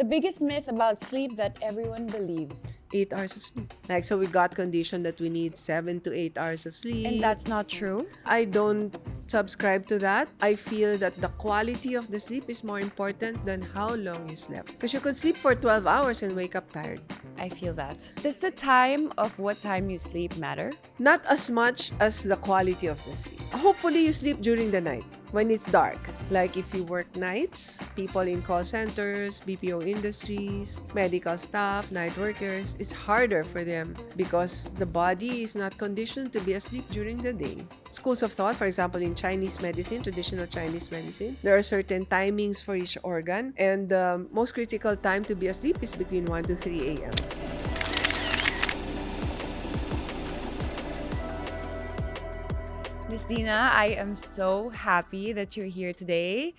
The biggest myth about sleep that everyone believes. 8 hours of sleep. Like, so we got conditioned that we need 7 to 8 hours of sleep. And that's not true. I don't subscribe to that. I feel that the quality of the sleep is more important than how long you slept. Because you could sleep for 12 hours and wake up tired. I feel that. Does the time of what time you sleep matter? Not as much as the quality of the sleep. Hopefully, you sleep during the night when it's dark. Like if you work nights, people in call centers, BPO industries, medical staff, night workers, it's harder for them because the body is not conditioned to be asleep during the day. Schools of thought, for example, in Chinese medicine, traditional Chinese medicine, there are certain timings for each organ, and the most critical time to be asleep is between 1 to 3 a.m. Miss Dina, I am so happy that you're here today.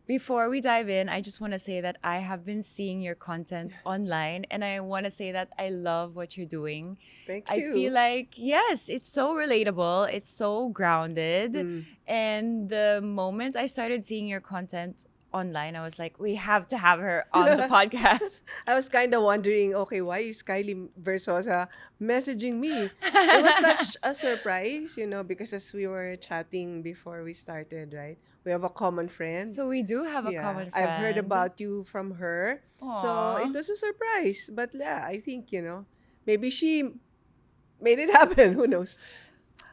Before we dive in, I just want to say that I have been seeing your content online, and I want to say that I love what you're doing. Thank I you. feel like, yes, it's so relatable, it's so grounded. And the moment I started seeing your content online, I was like, we have to have her on the podcast. I was kind of wondering, okay, why is Kylie Verzosa messaging me? It was such a surprise, because as we were chatting before we started, right? We have a common friend. So we do have a common friend. I've heard about you from her. So Aw. it was a surprise. But yeah, I think, maybe she made it happen. Who knows?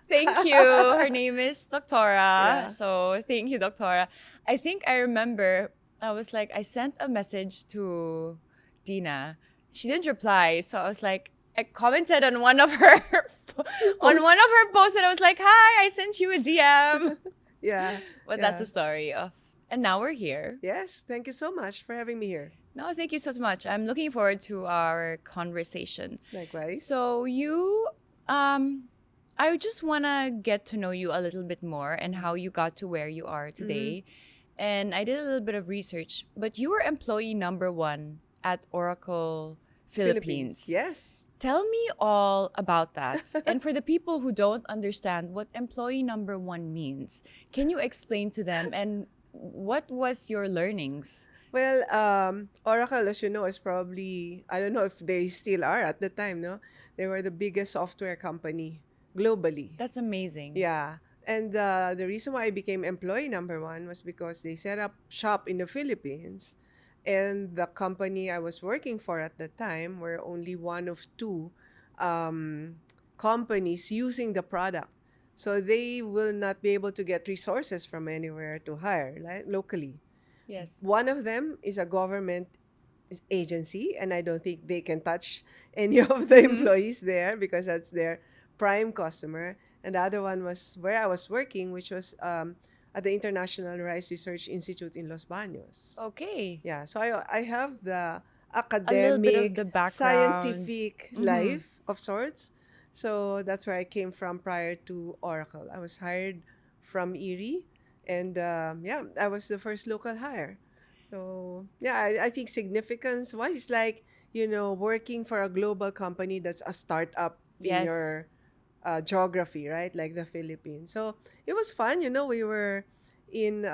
Thank you. Her name is Doctora. Yeah. So thank you, Doctora. I think I remember I sent a message to Dina. She didn't reply. So I was like, I commented on one of her posts, and I was like, hi, I sent you a DM. Yeah. But yeah. that's the story of, and now we're here. Yes. Thank you so much for having me here. No, thank you so much. I'm looking forward to our conversation. Likewise. So I just want to get to know you a little bit more and how you got to where you are today. And I did a little bit of research, but you were employee number 1 at Oracle Philippines. Yes. Tell me all about that. And for the people who don't understand what employee number 1 means, can you explain to them, and what was your learnings? Well, Oracle, as you know, is probably, I don't know if they still are at the time, no? They were the biggest software company globally. That's amazing. Yeah. And the reason why I became employee number 1 was because they set up shop in the Philippines. And the company I was working for at the time were only one of 2 companies using the product. So they will not be able to get resources from anywhere to hire, like, locally. Yes. One of them is a government agency, and I don't think they can touch any of the employees there because that's their prime customer. And the other one was where I was working, which was at the International Rice Research Institute in Los Baños. Okay. Yeah, so I have the little bit of academic, the background. scientific life of sorts. So that's where I came from prior to Oracle. I was hired from Erie, and I was the first local hire. So yeah, I think significance-wise, it's like, working for a global company that's a startup in Yes. your geography, right? Like the Philippines. So it was fun. We were in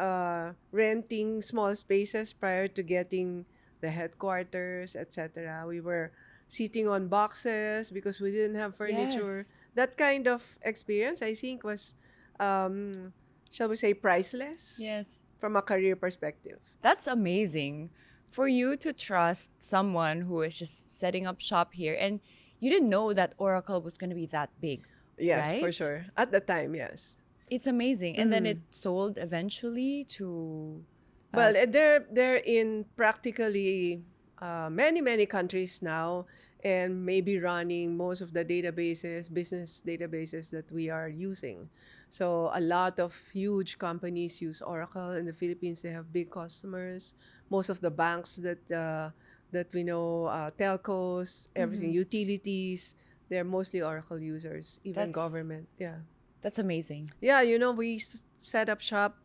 renting small spaces prior to getting the headquarters, etc. We were sitting on boxes because we didn't have furniture. Yes. That kind of experience, I think, was, shall we say, priceless Yes. from a career perspective. That's amazing for you to trust someone who is just setting up shop here, and you didn't know that Oracle was going to be that big. Yes, for Right? sure. At the time, yes. It's amazing. And then it sold eventually to Well, they're in practically many countries now, and maybe running most of the business databases that we are using. So a lot of huge companies use Oracle in the Philippines. They have big customers. Most of the banks that we know, telcos, everything, utilities, they're mostly Oracle users, even That's- government. Yeah. that's amazing. Yeah, we set up shop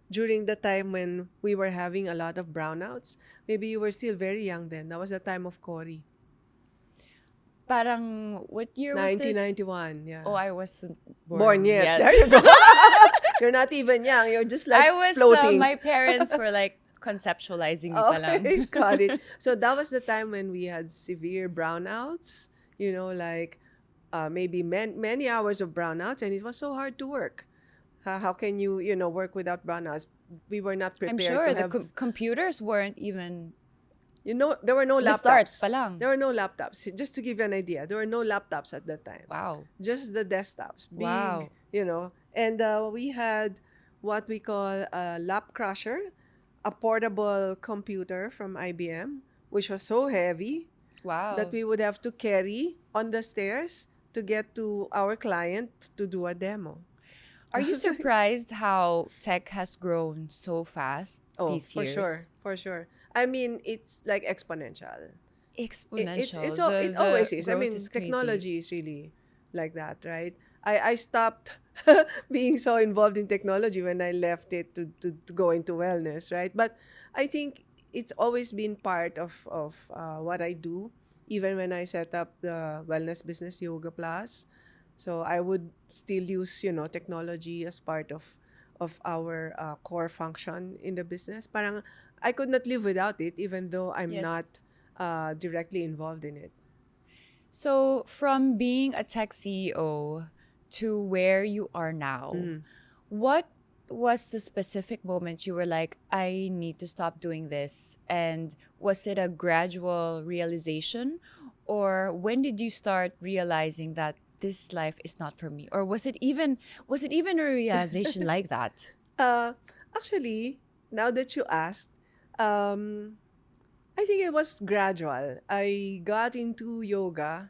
during the time when we were having a lot of brownouts. Maybe you were still very young then. That was the time of Cory. Parang what year was this? 1991, yeah. Oh, I wasn't Born yet. There you go. You're not even young. You're just like I was floating. my parents were like Conceptualizing ni pa lang. Okay, got it. So that was the time when we had severe brownouts, like maybe many hours of brownouts, and it was so hard to work. How can you, work without brownouts? We were not I'm prepared sure to the have, computers weren't even there were no the start pa laptops. lang. There were no laptops. Just to give you an idea, there were no laptops at that time. Wow. Just the desktops, big, Wow. and we had what we call a lap crusher, a portable computer from IBM, which was so heavy that Wow. we would have to carry on the stairs to get to our client to do a demo. Are you surprised how tech has grown so fast Oh, these for sure, years? for sure. I mean, it's like exponential. Exponential. It The always is. I growth mean, is crazy. technology is really like that, right? I stopped being so involved in technology when I left it to go into wellness, right? But I think it's always been part of what I do, even when I set up the wellness business Yoga Plus. So I would still use, technology as part of our core function in the business. Parang I could not live without it, even though I'm Yes. not directly involved in it. So, from being a tech CEO to where you are now, Mm. what was the specific moment you were like, I need to stop doing this? And was it a gradual realization? Or when did you start realizing that this life is not for me? Or was it even a realization like that? Uh, Actually, now that you asked, um, I think it was gradual. I got into yoga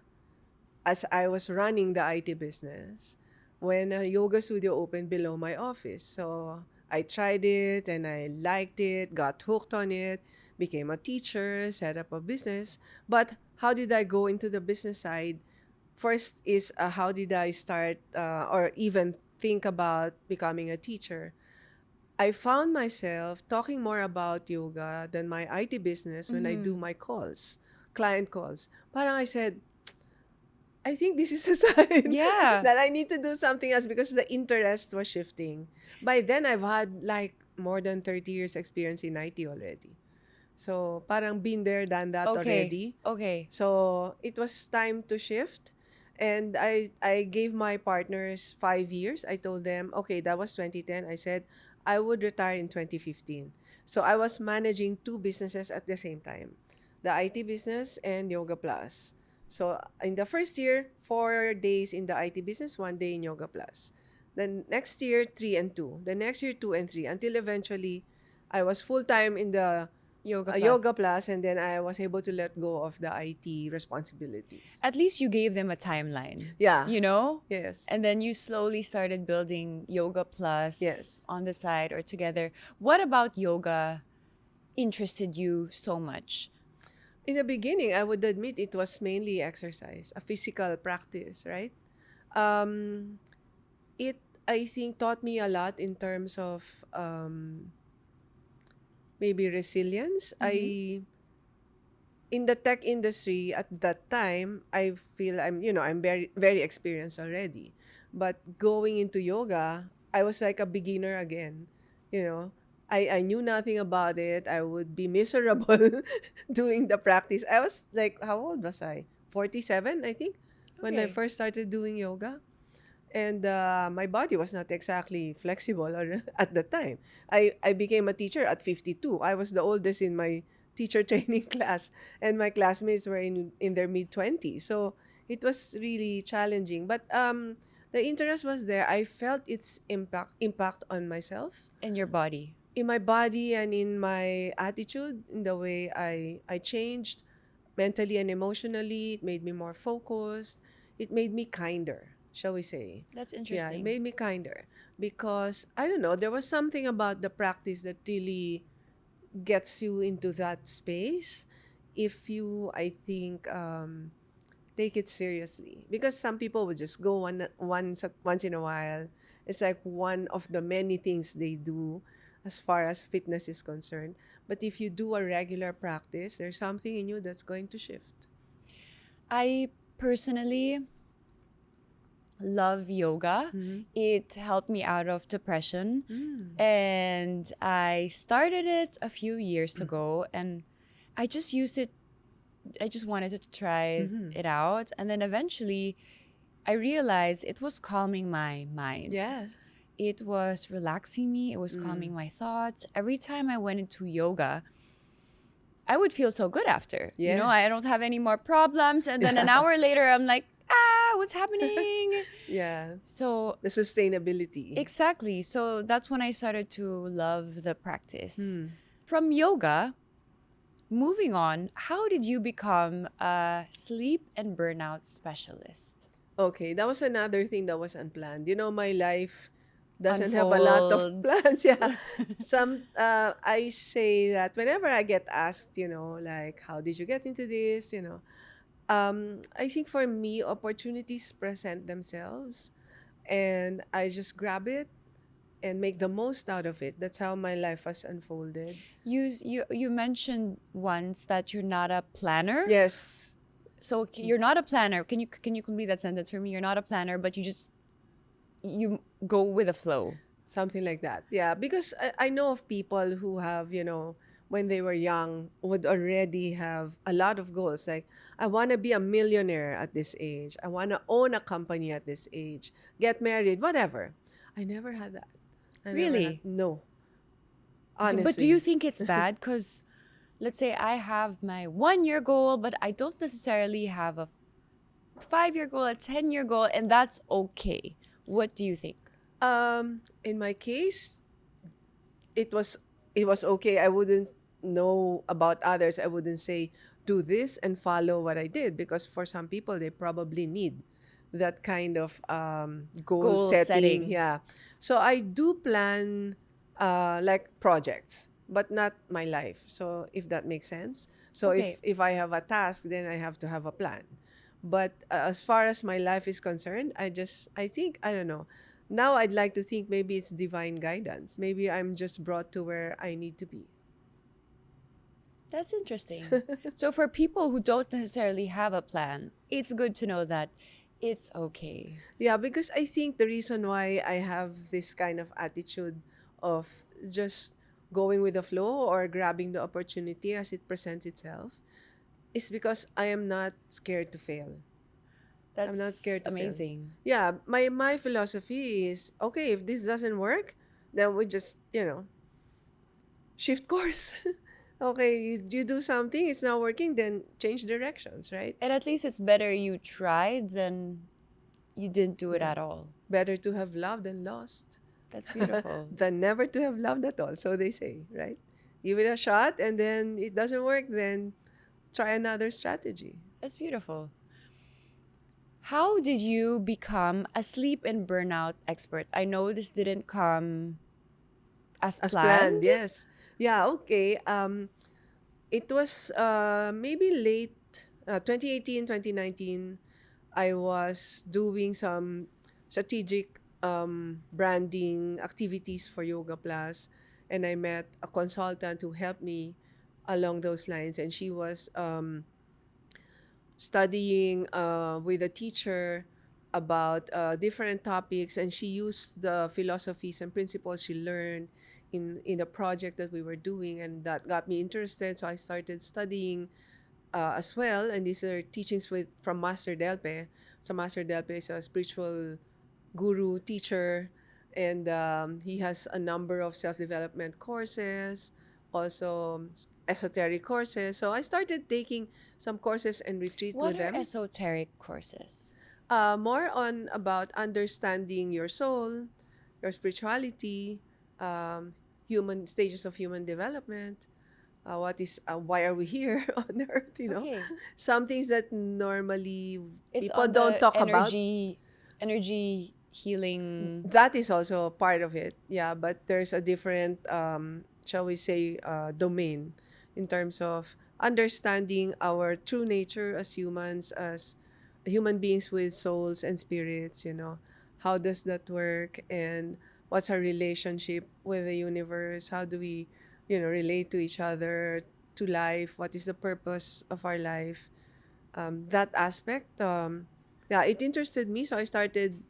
as I was running the IT business when a yoga studio opened below my office. So I tried it and I liked it, got hooked on it, became a teacher, set up a business. But how did I go into the business side? First is how did I start or even think about becoming a teacher? I found myself talking more about yoga than my IT business when I do Mm-hmm. my calls, client calls. Parang I said, I think this is a sign Yeah. that I need to do something else because the interest was shifting. By then, I've had like more than 30 years experience in IT already. So, parang been there, done that Okay. already. Okay. So, it was time to shift. And I gave my partners 5 years. I told them, okay, that was 2010. I said, I would retire in 2015. So, I was managing two businesses at the same time, the IT business and Yoga Plus. So, in the first year, 4 days in the IT business, 1 day in Yoga Plus. Then next year, three and two. The next year, two and three. Until eventually, I was full time in the Yoga Yoga Plus. Plus, and then I was able to let go of the IT responsibilities. At least you gave them a timeline, Yeah. you know? Yes. And then you slowly started building Yoga Plus Yes. on the side or together. What about yoga interested you so much? In the beginning, I would admit it was mainly exercise, a physical practice, right? Um, it, I think, taught me a lot in terms of maybe resilience. Mm-hmm. In the tech industry at that time, I feel I'm very, very experienced already. But going into yoga, I was like a beginner again. You know, I knew nothing about it. I would be miserable doing the practice. I was like, how old was I? 47, I think, when I Okay. first started doing yoga. And my body was not exactly flexible at the time. I became a teacher at 52. I was the oldest in my teacher training class, and my classmates were in their mid 20s. So it was really challenging. But the interest was there. I felt its impact on myself, In your body. in my body, and in my attitude, in the way I changed mentally and emotionally. It made me more focused. It made me kinder, shall we say. That's Yeah, it interesting. made me kinder because I don't know, there was something about the practice that really gets you into that space if you, I think, take it seriously. Because some people would just go once in a while. It's like one of the many things they do as far as fitness is concerned. But if you do a regular practice, there's something in you that's going to shift. I personally love yoga. Mm-hmm. It helped me out of depression. Mm. And I started it a few years ago, and I just used it. I just wanted to try Mm-hmm. it out. And then eventually I realized it was calming my mind. Yes. It was relaxing me, it was Mm. calming my thoughts. Every time I went into yoga, I would feel so good after. You know, I Yes. don't have any more problems. And then an Yeah. hour later, I'm like, what's happening? Yeah. So, The sustainability. exactly. So that's when I started to love the practice. Hmm. From yoga, moving on, how did you become a sleep and burnout specialist? Okay, that was another thing that was unplanned. You know, my life doesn't have a lot of plans. Unfolds. Yeah. I say that whenever I get asked, like, how did you get into this? I think for me, opportunities present themselves and I just grab it and make the most out of it. That's how my life has unfolded. You mentioned once that you're not a planner. Yes, So you're not a planner. Can you complete that sentence for me? You're not a planner, but you go with the flow. something like that. Yeah, because I know of people who have, when they were young, would already have a lot of goals. Like, I want to be a millionaire at this age. I want to own a company at this age, get married, whatever. I never had that. I never had, Really? no, But do you honestly. think it's bad? Because let's say I have my 1 year goal, but I don't necessarily have a 5 year goal, a 10 year goal, and that's okay. What do you think? In my case, it was it was okay. I wouldn't know about others. I wouldn't say do this and follow what I did because for some people they probably need that kind of goal Goal setting. setting. Yeah. So I do plan like projects, but not my life. So if that makes sense. So Okay. if I have a task, then I have to have a plan. But as far as my life is concerned, I think, I don't know. Now I'd like to think maybe it's divine guidance. Maybe I'm just brought to where I need to be. That's interesting. So for people who don't necessarily have a plan, it's good to know that it's okay. Yeah, because I think the reason why I have this kind of attitude of just going with the flow or grabbing the opportunity as it presents itself is because I am not scared to fail. I'm not That's scared to fail. amazing. Yeah, my philosophy is okay, if this doesn't work, then we just, shift course. Okay, you do something, it's not working, then change directions, right? And at least it's better you tried than you didn't do it Yeah. at all. Better to have loved than lost That's beautiful. than never to have loved at all. So they say, right? Give it a shot and then it doesn't work, then try another strategy. That's beautiful. How did you become a sleep and burnout expert? I know this didn't come as As planned, planned. yes. Yeah, okay. It was maybe late 2018, 2019. I was doing some strategic branding activities for Yoga Plus, and I met a consultant who helped me along those lines. And she was studying with a teacher about different topics, and she used the philosophies and principles she learned in the project that we were doing, and that got me interested. So I started studying as well, and these are teachings from Master Delpe. So Master Delpe is a spiritual guru teacher, and he has a number of self-development courses, also esoteric courses. So I started taking some courses and retreat What with are them. esoteric courses? More on about understanding your soul, your spirituality, um, human stages of human development. What is why are we here on earth? Okay. Some things that normally It's people on don't the talk about. energy healing. That is also part of it, yeah, but there's a different shall we say domain in terms of understanding our true nature as humans, as human beings with souls and spirits. How does that work, and what's our relationship with the universe? How do we relate to each other, to life? What is the purpose of our life? That aspect, Yeah, it interested me, so I started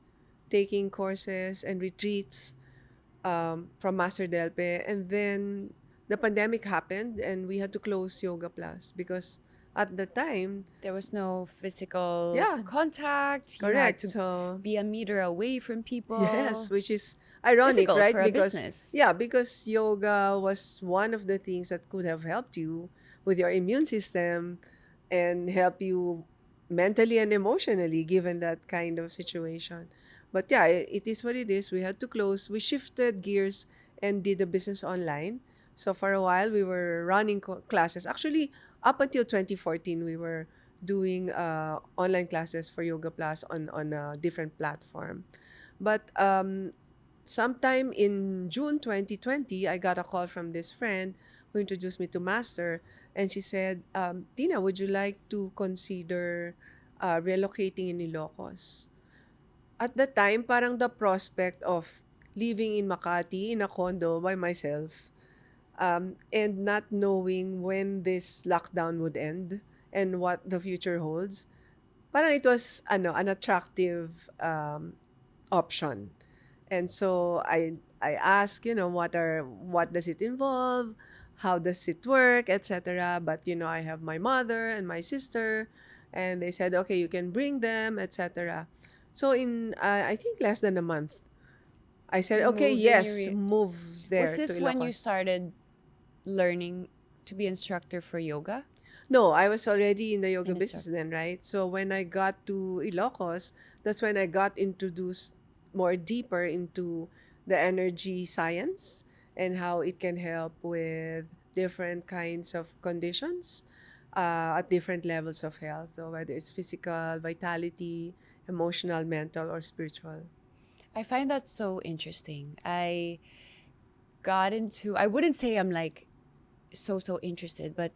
taking courses and retreats from Master Delpe, and then the pandemic happened, and we had to close Yoga Plus because at the time, There was no physical yeah, contact. You had correct. to So be a meter away from yes, people. which is ironic, Difficult right? for a Because business. yeah, because yoga was one of the things that could have helped you with your immune system and help you mentally and emotionally given that kind of situation. But yeah, it is what it is. We had to close. We shifted gears and did the business online. So for a while we were running classes. Actually, up until 2014 we were doing online classes for Yoga Plus on a different platform. But sometime in June 2020, I got a call from this friend who introduced me to Master, and she said, Tina, would you like to consider relocating in Ilocos? At the time, parang the prospect of living in Makati in a condo by myself and not knowing when this lockdown would end and what the future holds, parang it was an attractive option. And so I asked, what does it involve? How does it work, etc. But I have my mother and my sister, and they said, okay, you can bring them, etc. So in I think less than a month, I said, You okay, moved and yes, move was there to this when you Ilocos. started learning to be instructor for yoga? No, I was already in the yoga An business instructor. then, right? So when I got to Ilocos, that's when I got introduced more deeper into the energy science and how it can help with different kinds of conditions at different levels of health. So whether it's physical, vitality, emotional, mental, or spiritual. I find that so interesting. I wouldn't say I'm like so interested, but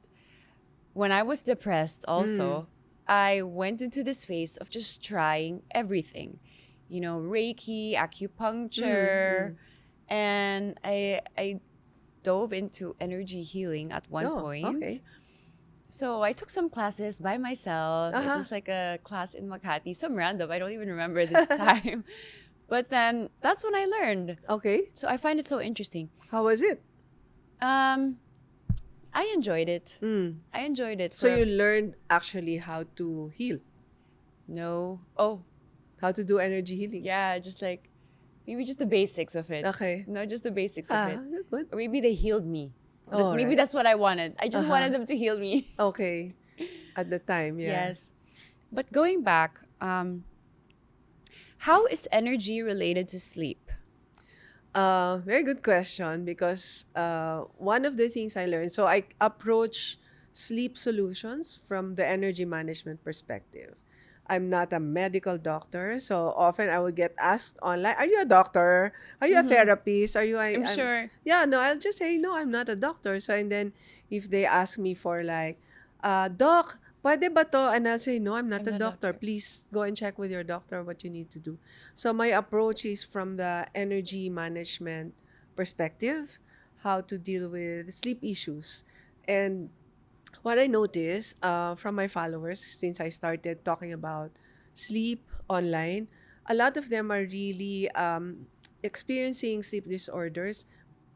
when I was depressed Mm. also, I went into this phase of just trying everything. Reiki, Mm. acupuncture, Mm. and I dove into energy healing at one Oh, point. okay. So I took some classes by myself. It Uh-huh. was like a class in Makati, some random. I don't even remember this time. But then that's when I learned. Okay. So I find it so interesting. How was it? Um, I enjoyed it. Mm. I enjoyed it So for you learned actually how to heal, no. Oh, how to do energy healing. yeah, just like maybe just the basics of it. Okay. No, just the basics of it. Ah, good. Or maybe they healed me. All Maybe right. that's what I wanted. I just Uh-huh. wanted them to heal me. Okay. At the time, yeah. Yes. But going back, how is energy related to sleep? Very good question because one of the things I learned, so I approach sleep solutions from the energy management perspective. I'm not a medical doctor, so often I would get asked online, "Are you a doctor? Are you a Mm-hmm. therapist? Are you?" I'm I'm sure. yeah, no. I'll just say no. I'm not a doctor. So and then if they ask me for like, "Doc, pwede ba to?" And I'll say, "No, I'm not I'm a not a doctor. doctor. Please go and check with your doctor what you need to do." So my approach is from the energy management perspective, how to deal with sleep issues. And what I notice from my followers since I started talking about sleep online, a lot of them are really experiencing sleep disorders.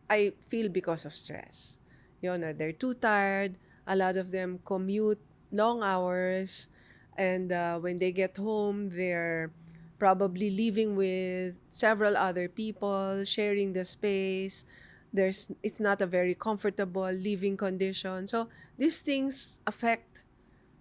I feel because of stress. They're too tired. A lot of them commute long hours, and when they get home, they're probably living with several other people, sharing the space. It's not a very comfortable living condition. So these things affect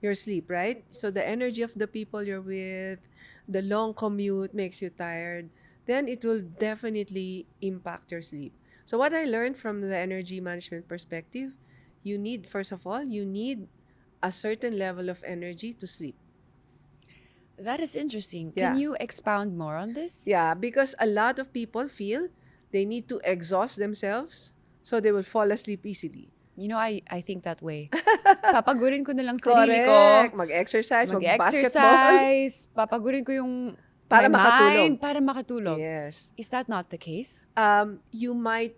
your sleep, right? So the energy of the people you're with, the long commute makes you tired, then it will definitely impact your sleep. So what I learned from the energy management perspective, first of all, you need a certain level of energy to sleep. That is interesting. Can Yeah. you expound more on this? Yeah, because a lot of people feel they need to exhaust themselves so they will fall asleep easily. I think that way. Papagurin ko na lang sarili ko. Correct. Mag-exercise, mag-basketball Mag-exercise. Papagurin ko yung my para makatulog. mind para makatulog. Yes. Is that not the case? You might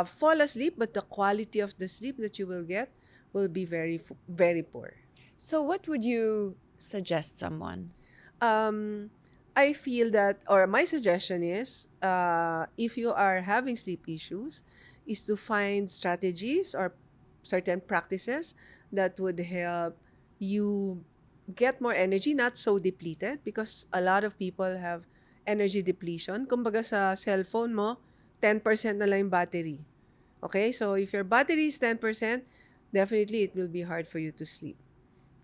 fall asleep, but the quality of the sleep that you will get will be very, very poor. So what would you suggest someone? Um, I feel that, or my suggestion is, if you are having sleep issues, is to find strategies or certain practices that would help you get more energy, not so depleted, because a lot of people have energy depletion. Kumbaga sa cellphone mo, 10% na lang yung battery. Okay? So if your battery is 10%, definitely it will be hard for you to sleep.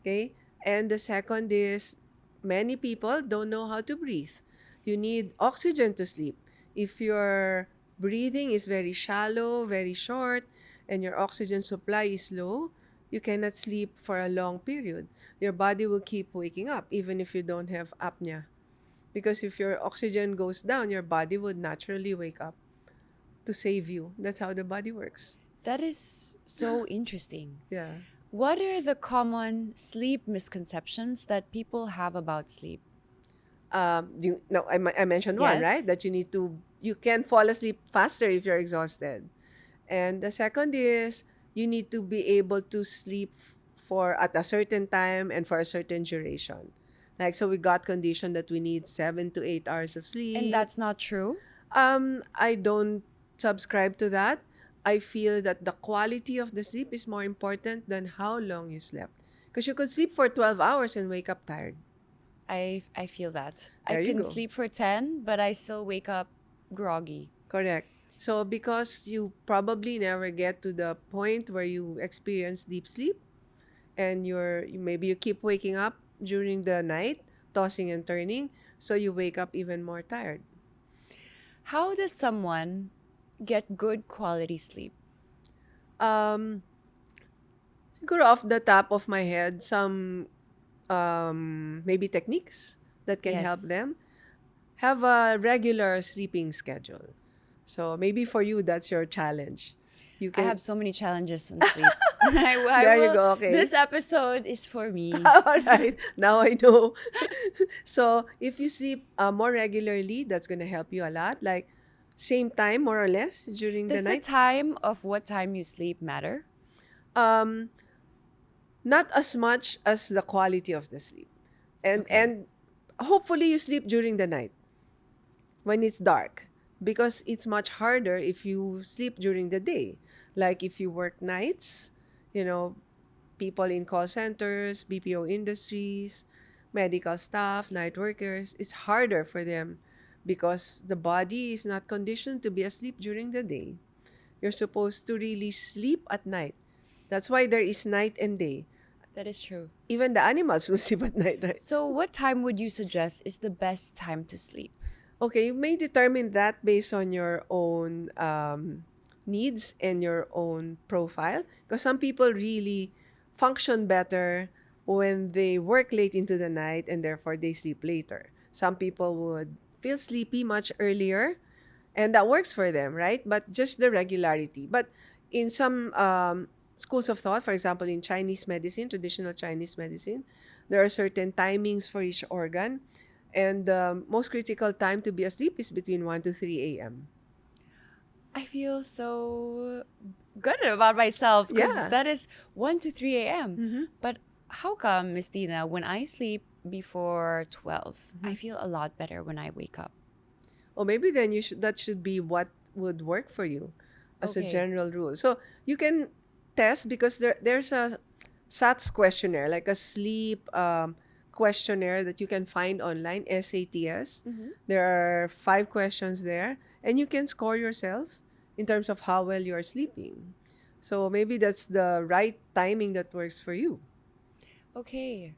Okay? And the second is many people don't know how to breathe. You need oxygen to sleep. If your breathing is very shallow, very short, and your oxygen supply is low, you cannot sleep for a long period. Your body will keep waking up even if you don't have apnea. Because if your oxygen goes down, your body would naturally wake up to save you. That's how the body works. That is so interesting. Yeah. What are the common sleep misconceptions that people have about sleep? I mentioned one, right? Yes. That you can fall asleep faster if you're exhausted. And the second is you need to be able to sleep for at a certain time and for a certain duration. Like, so we got conditioned that we need 7 to 8 hours of And sleep. that's not true? I don't subscribe to that. I feel that the quality of the sleep is more important than how long you slept. Because you could sleep for 12 hours and wake up tired. I feel that. I There you can go. sleep for 10, but I still wake up groggy. Correct. So because you probably never get to the point where you experience deep sleep, and maybe you keep waking up during the night, tossing and turning, so you wake up even more tired. How does someone get good quality sleep? Um, Siguro off the top of my head, some maybe techniques that can help Yes. them. Have a regular sleeping schedule. So maybe for you, that's your challenge. You I can. have so many challenges on sleep. I There you will, go. Okay. this episode is for me. All right. Now I know. So if you sleep more regularly, that's going to help you a lot. Like same time, more or less, during the Does the night. time of what time you sleep matter? Um, Not as much as the quality of the sleep. Okay. And hopefully you sleep during the night when it's dark, because it's much harder if you sleep during the day. Like if you work nights, you know, people in call centers, BPO industries, medical staff, night workers, it's harder for them because the body is not conditioned to be asleep during the day. You're supposed to really sleep at night. That's why there is night and day. That is true. Even the animals will sleep at night, right? So, what time would you suggest is the best time to sleep? Okay, you may determine that based on your own needs and your own profile. Because some people really function better when they work late into the night and therefore they sleep later. Some people would feel sleepy much earlier and that works for them, right? But just the regularity. But in some schools of thought, for example, in Chinese medicine, traditional Chinese medicine, there are certain timings for each organ. And the most critical time to be asleep is between 1 to 3 a.m. I feel so good about myself because Yeah. that is 1 to 3 a.m. Mm-hmm. But how come, Miss Dina, when I sleep before 12, I Mm-hmm. feel a lot better when I wake up? Or maybe then that should be what would work for you as a Okay. general rule. So you can test because there's a SATS questionnaire, like a sleep questionnaire that you can find online, SATS. Mm-hmm. There are 5 questions there, and you can score yourself in terms of how well you are sleeping. So maybe that's the right timing that works for you. Okay.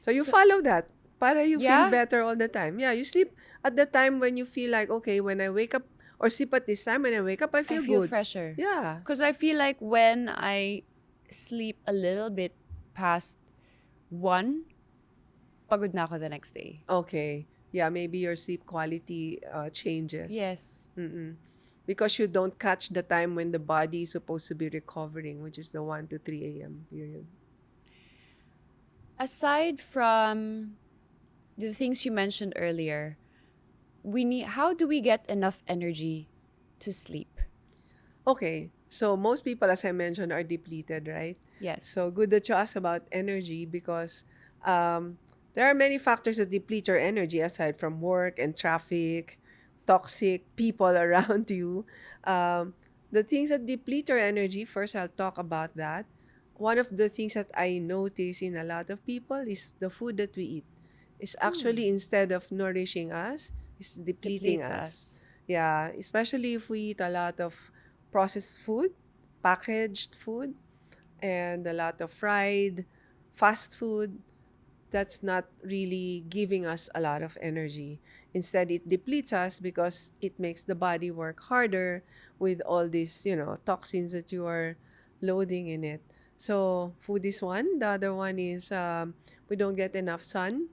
So you So, follow that para you feel yeah, better all the time. Yeah, you sleep at the time when you feel like, okay, when I wake up, or sleep at this time, when I wake up, I I feel feel good. fresher. Yeah. Because I feel like when I sleep a little bit past 1, pagod na ako the next day. Okay. Yeah, maybe your sleep quality changes. Yes. Mm-mm. Because you don't catch the time when the body is supposed to be recovering, which is the 1 to 3 a.m. period. Aside from the things you mentioned earlier, how do we get enough energy to sleep? Okay. So most people, as I mentioned, are depleted, right? So Yes. good that you asked about energy because um, There are many factors that deplete your energy aside from work and traffic, toxic people around you. Um, the things that deplete your energy, first I'll talk about that. One of the things that I notice in a lot of people is the food that we eat is Hmm. actually, instead of nourishing us, is depleting Depletes us. us. Yeah, especially if we eat a lot of processed food, packaged food, and a lot of fried fast food. That's not really giving us a lot of energy. Instead, it depletes us because it makes the body work harder with all these, toxins that you are loading in it. So, food is one. The other one is we don't get enough sun.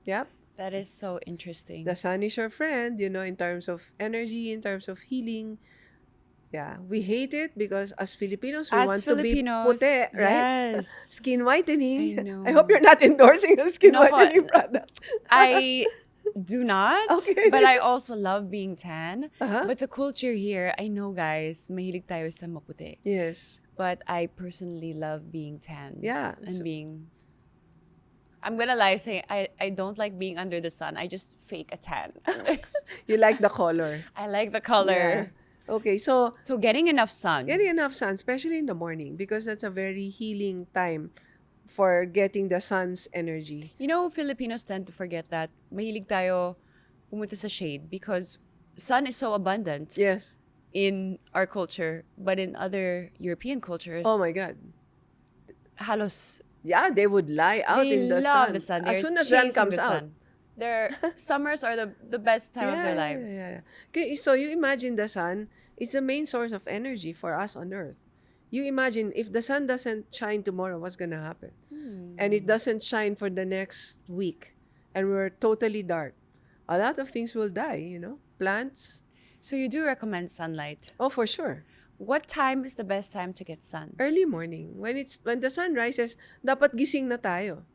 Yep. That is so The interesting. sun is your friend, in terms of energy, in terms of healing. Yeah, we hate it because as Filipinos, we As want to be puti, Filipinos, right? yes, Skin I whitening. I hope you're know. not endorsing a skin No, whitening product. I do not, but I Okay. also love being tan. Uh-huh. But the culture here, I know guys, mahilig tayo sa maputi. Yes. But I personally love being tan Yeah. and So being. I'm gonna lie saying I don't like being under the sun. I just fake a tan. you like the color. I like the Yeah. color. Okay. So So getting enough sun. getting enough sun, especially in the morning, because that's a very healing time for getting the sun's energy. You know, Filipinos tend to forget that mahilig tayo pumunta sa shade because sun is so abundant Yes. in our culture, but in other European Oh cultures, my God. halos Yeah, they would lie out they in the love the sun sun. as They're soon as sun chasing comes the out. sun. Their summers are the best time of Yeah, their yeah, yeah, lives. yeah. Okay, so you imagine the sun is the main source of energy for us on Earth. You imagine if the sun doesn't shine tomorrow, what's gonna happen? And it Hmm. doesn't shine for the next week, and we're totally dark. A lot of things will die. Plants. So you do recommend sunlight. Oh, for sure. What time is the best time to get sun? Early morning. When the sun rises, dapat gising na tayo.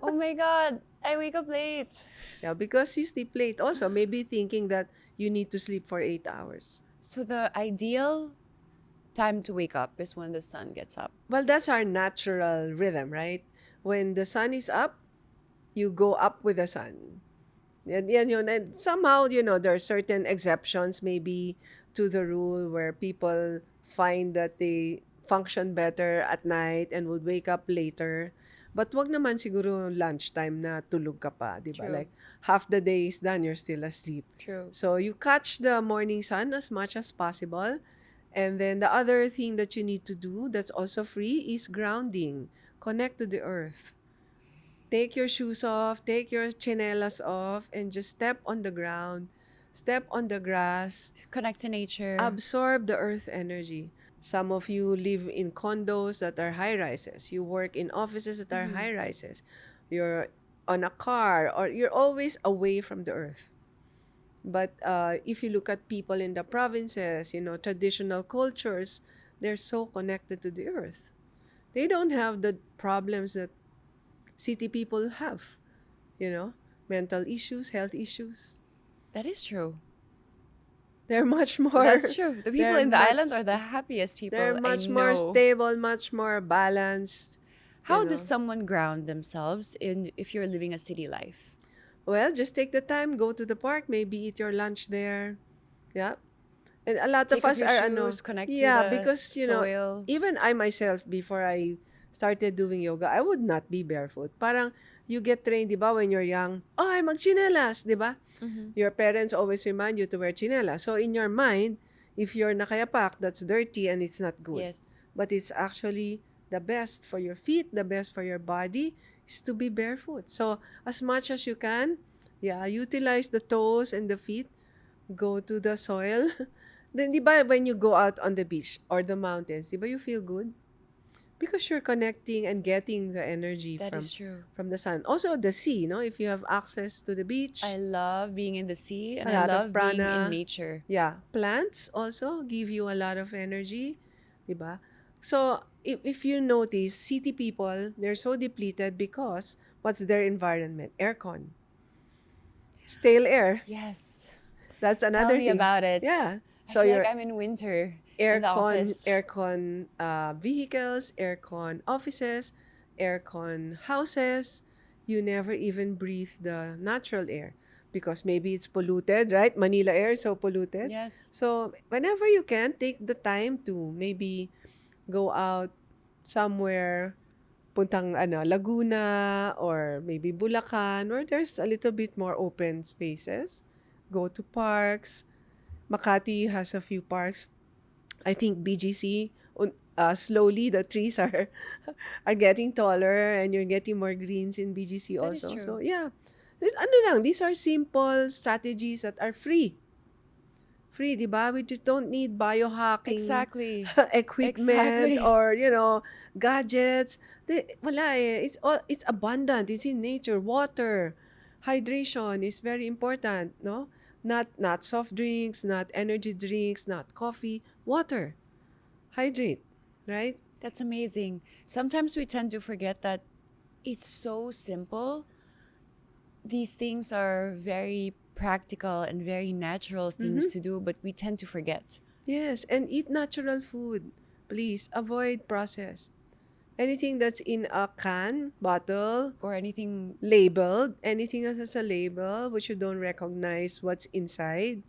Oh my god, I wake up late. Yeah, because you sleep late. Also, maybe thinking that you need to sleep for 8 hours. So the ideal time to wake up is when the sun gets up. Well, that's our natural rhythm, right? When the sun is up, you go up with the sun. Yan yun. And somehow, there are certain exceptions maybe to the rule where people find that they function better at night and would wake up later. But wag naman siguro lunchtime na tulog ka pa, di ba? True. Like, half the day is done, you're still asleep. True. So, you catch the morning sun as much as possible. And then the other thing that you need to do that's also free is grounding. Connect to the earth. Take your shoes off, take your chinelas off, and just step on the ground, step on the grass, Connect to nature. absorb the earth energy. Some of you live in condos that are high rises. You work in offices that are high rises. You're on a car, or you're always away from the earth. But if you look at people in the provinces, traditional cultures, they're so connected to the earth. They don't have the problems that city people have, mental issues, health issues. That is true. They're much more That's true. The people they're in the island much are the happiest they're people I much more know. stable, much more balanced, you How does know. someone ground themselves in if you're living a city life? Well, just take the time, go to the park, maybe eat your lunch there. Yeah. And a lot of Take off us your are shoes, connect to yeah, the because soil. even I myself, before I started doing yoga, I would not be barefoot. Parang you get trained, di ba, when you're young, oh, ay magchinelas, di ba? Your parents always remind you to wear chinelas. So in your mind, if you're nakayapak, that's dirty and it's not good. Yes. But it's actually the best for your feet, the best for your body is to be barefoot. So as much as you can, yeah, utilize the toes and the feet, go to the soil. Then, di ba, when you go out on the beach or the mountains, di ba you feel good? Because you're connecting and getting the energy That from is true. from the sun. Also, the sea, if you have access to the beach, I love being in the sea and a I lot of love being in prana. nature. Yeah, plants also give you a lot of energy, di ba? So, if you notice, city people, they're so depleted because what's their environment? Aircon. Stale air. Yes. That's Tell another me thing. about it. Yeah. I So feel your like I'm in winter in the aircon, office. aircon vehicles, aircon offices, aircon houses, you never even breathe the natural air because maybe it's polluted, right? Manila air is so polluted. Yes. So whenever you can, take the time to maybe go out somewhere, puntang Laguna or maybe Bulacan, where there's a little bit more open spaces. Go to parks. Makati has a few parks. I think BGC, slowly the trees are are getting taller and you're getting more greens in BGC That is also. So true. yeah, these are simple strategies that are free. Free, di ba? We just don't need biohacking Exactly. equipment Exactly. or, gadgets. Wala eh. It's abundant. It's in nature. Water, hydration is very important, no? Not soft drinks, not energy drinks, not coffee. Water. Hydrate, right? That's amazing. Sometimes we tend to forget that it's so simple. These things are very practical and very natural things Mm-hmm. to do, but we tend to forget. Yes, and eat natural food. Please avoid processed. Anything that's in a can, bottle, Or anything. labeled, anything that has a label which you don't recognize what's inside,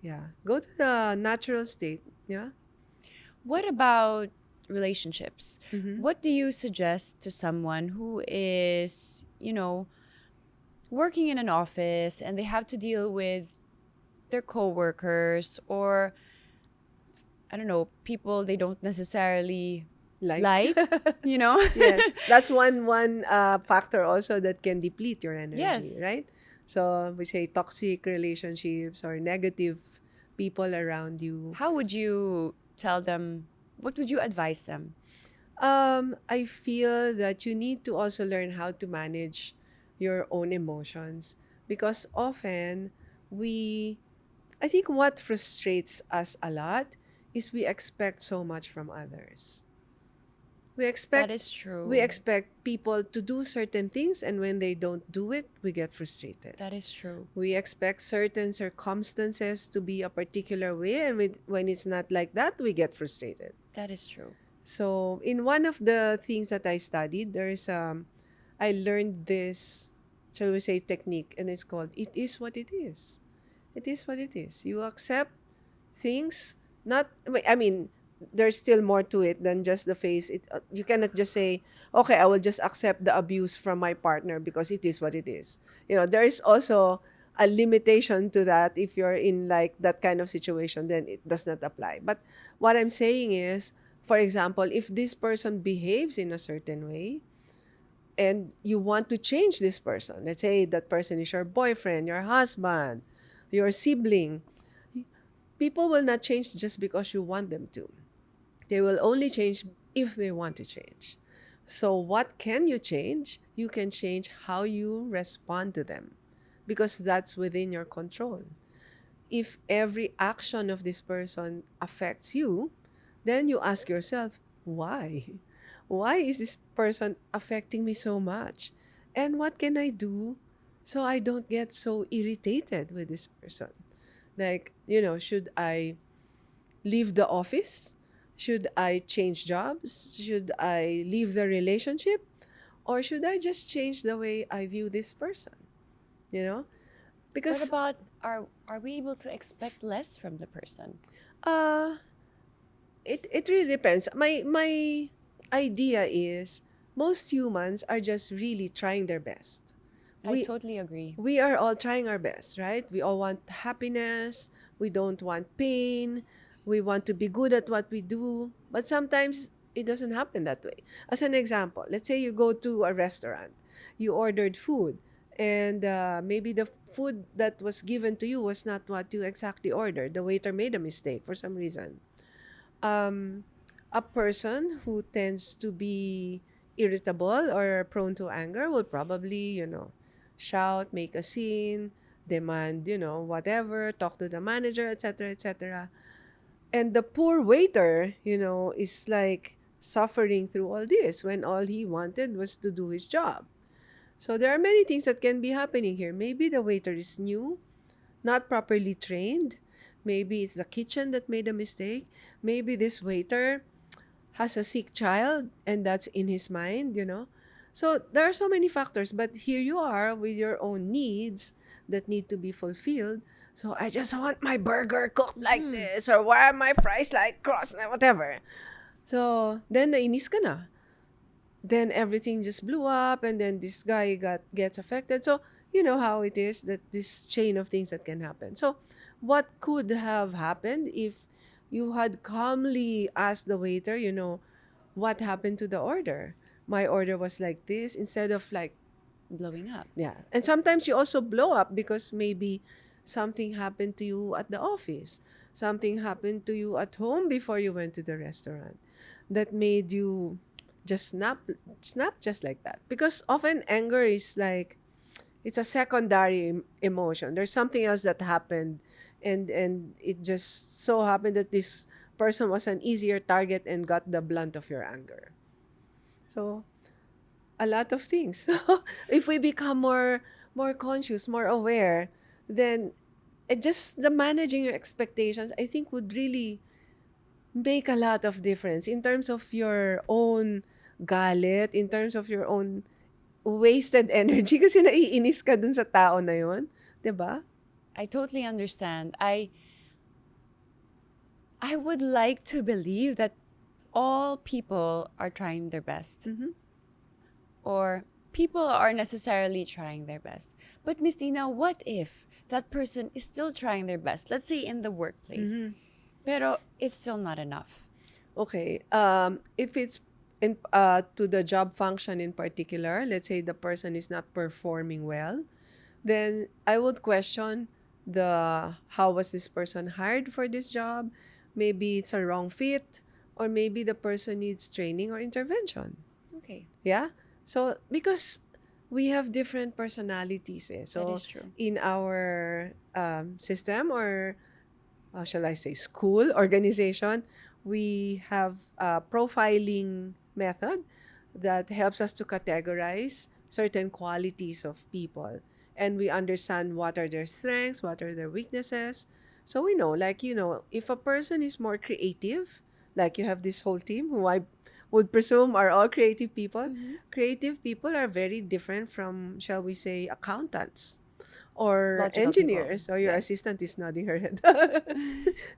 yeah, go to the natural state. Yeah. What about relationships? Mm-hmm. What do you suggest to someone who is, working in an office and they have to deal with their coworkers, or I don't know, people they don't necessarily Like, like, you know? yes, that's one factor also that can deplete your energy, Yes. right? So we say toxic relationships or negative people around you. How would you tell them? What would you advise them? I feel that you need to also learn how to manage your own emotions because often we, I think what frustrates us a lot is we expect so much from others. We That expect is we true. expect people to do certain things and when they don't do it, we get frustrated. That is true. We expect certain circumstances to be a particular way and when it's not like that, we get frustrated. That is true. So, in one of the things that I studied, I learned this, shall we say, technique, and it's called "It is what it is." It is what it is. You accept things, not. I mean, there's still more to it than just the face. You cannot just say, "Okay, I will just accept the abuse from my partner because it is what it is." There is also a limitation to that. If you're in like that kind of situation, then it does not apply. But what I'm saying is, for example, if this person behaves in a certain way and you want to change this person, let's say that person is your boyfriend, your husband, your sibling, people will not change just because you want them to. They will only change if they want to change. So, what can you change? You can change how you respond to them because that's within your control. If every action of this person affects you, then you ask yourself, why? Why is this person affecting me so much? And what can I do so I don't get so irritated with this person? Like, should I leave the office? Should I change jobs? Should I leave the relationship? Or should I just change the way I view this person? You know? What Because about, are we able to expect less from the person? uh it really depends. My idea is most humans are just really trying their best. I We totally agree. we are all trying our best, right? We all want happiness. We don't want pain. We want to be good at what we do. But sometimes it doesn't happen that way. As an example, let's say you go to a restaurant, you ordered food, and maybe the food that was given to you was not what you exactly ordered. The waiter made a mistake for some reason. um, a person who tends to be irritable or prone to anger will probably, shout, make a scene, demand, whatever, talk to the manager, etc., etc. And the poor waiter, is like suffering through all this when all he wanted was to do his job. So there are many things that can be happening here. Maybe the waiter is new, not properly trained. Maybe it's the kitchen that made a mistake. Maybe this waiter has a sick child and that's in his mind. So there are so many factors, but here you are with your own needs that need to be fulfilled. So I just want my burger cooked like this, or why are my fries like cross, whatever. So then nainis ka na. Then everything just blew up, and then this guy gets affected. So you know how it is, that this chain of things that can happen. So what could have happened if you had calmly asked the waiter, what happened to the order? My order was like this, instead of like, Blowing up. yeah. And sometimes you also blow up because maybe something happened to you at the office. Something happened to you at home before you went to the restaurant that made you just snap just like that. Because often anger is like, it's a secondary emotion. There's something else that happened, and it just so happened that this person was an easier target and got the blunt of your anger. So a lot of things. So if we become more conscious, more aware, then just the managing your expectations, I think, would really make a lot of difference in terms of your own galit, in terms of your own wasted energy kasi naiinis ka dun sa tao na yun, 'di ba? I totally understand. I would like to believe that all people are trying their best. Or people are necessarily trying their best. But Miss Dina, what if that person is still trying their best? Let's say in the workplace. Pero it's still not enough. Okay. If it's in to the job function in particular, let's say the person is not performing well, then I would question the how was this person hired for this job? Maybe it's a wrong fit, or maybe the person needs training or intervention. Okay. Yeah? So because we have different personalities, eh. So That is true. in our system, or shall I say school organization, we have a profiling method that helps us to categorize certain qualities of people, and we understand what are their strengths, what are their weaknesses. So we know, like, if a person is more creative, like you have this whole team who I would presume are all creative people. Creative people are very different from, shall we say, accountants or Logical engineers. people. So your Yes. assistant is nodding her head.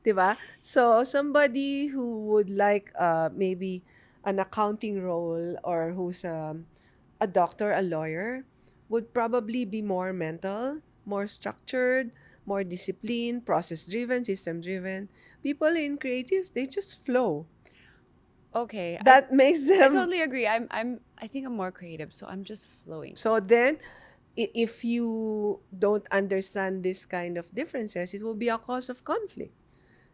Diba? So somebody who would like maybe an accounting role, or who's a doctor, a lawyer, would probably be more mental, more structured, more disciplined, process-driven, system-driven. People in creative, they just flow. Okay. That makes I them. totally agree. I think I'm more creative, so I'm just flowing. So then, if you don't understand this kind of differences, it will be a cause of conflict,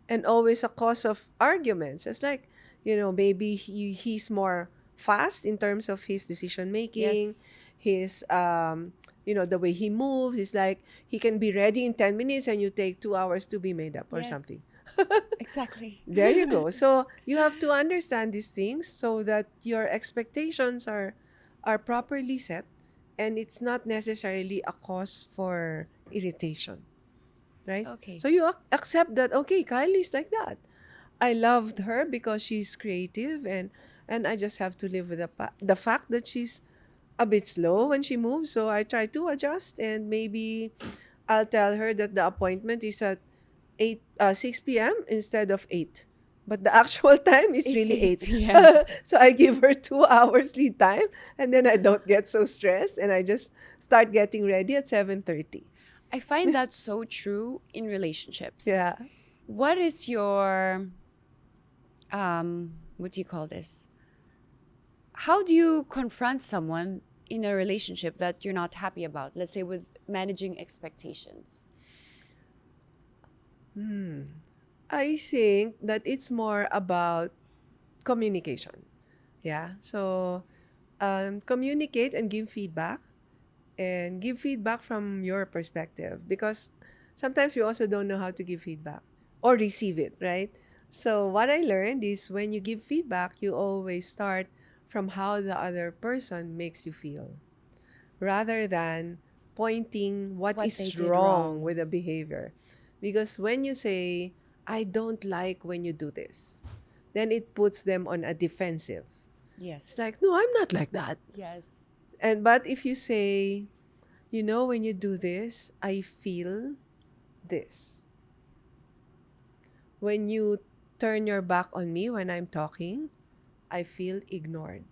and always a cause of arguments. It's like, maybe he's more fast in terms of his decision making, Yes. his the way he moves is like he can be ready in 10 minutes and you take 2 hours to be made up or something. Yes. Exactly. There you go. So you have to understand these things so that your expectations are properly set, and it's not necessarily a cause for irritation, right? Okay. So you accept that, okay, Kylie's like that. I loved her because she's creative, and I just have to live with the fact that she's a bit slow when she moves. So I try to adjust, and maybe I'll tell her that the appointment is at 6 p.m. instead of 8. But the actual time is It's really 8 8. p.m. So I give her 2 hours lead time, and then I don't get so stressed, and I just start getting ready at 7:30. I find that so true in relationships. Yeah. What is your what do you call this? How do you confront someone in a relationship that you're not happy about? Let's say with managing expectations. I think that it's more about communication. Yeah. So communicate and give feedback, and give feedback from your perspective, because sometimes we also don't know how to give feedback or receive it, right? So what I learned is, when you give feedback, you always start from how the other person makes you feel, rather than pointing what What is they did wrong wrong. with the behavior. Because when you say, I don't like when you do this, then it puts them on a defensive. Yes. It's like, no, I'm not like that. Yes. But if you say, when you do this, I feel this. When you turn your back on me when I'm talking, I feel ignored.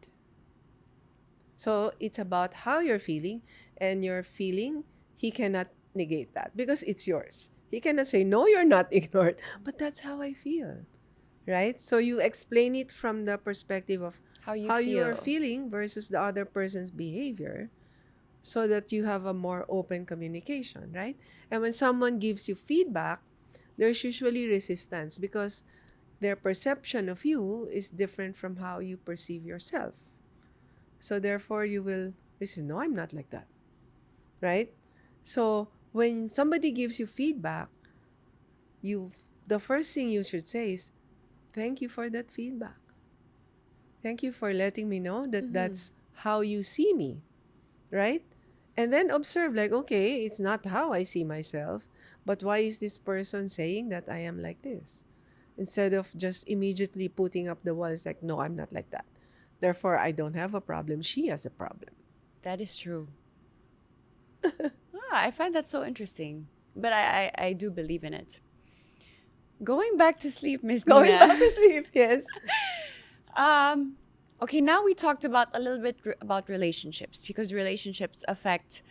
So it's about how you're feeling, and your feeling, he cannot negate that because it's yours. He cannot say, no, you're not ignored, but that's how I feel, right? So you explain it from the perspective of How you how you are feel. feeling versus the other person's behavior, so that you have a more open communication, right? And when someone gives you feedback, there's usually resistance because their perception of you is different from how you perceive yourself. So therefore, you will listen, no, I'm not like that, right? So when somebody gives you feedback, you the first thing you should say is, thank you for that feedback. Thank you for letting me know that that's how you see me, right? And then observe, like, okay, it's not how I see myself, but why is this person saying that I am like this? Instead of just immediately putting up the walls like, no, I'm not like that. Therefore, I don't have a problem. She has a problem. That is true. I find that so interesting. But I do believe in it. Going back to sleep, Miss Going Dina. back to sleep, yes. Okay, now we talked about a little bit about relationships because relationships affect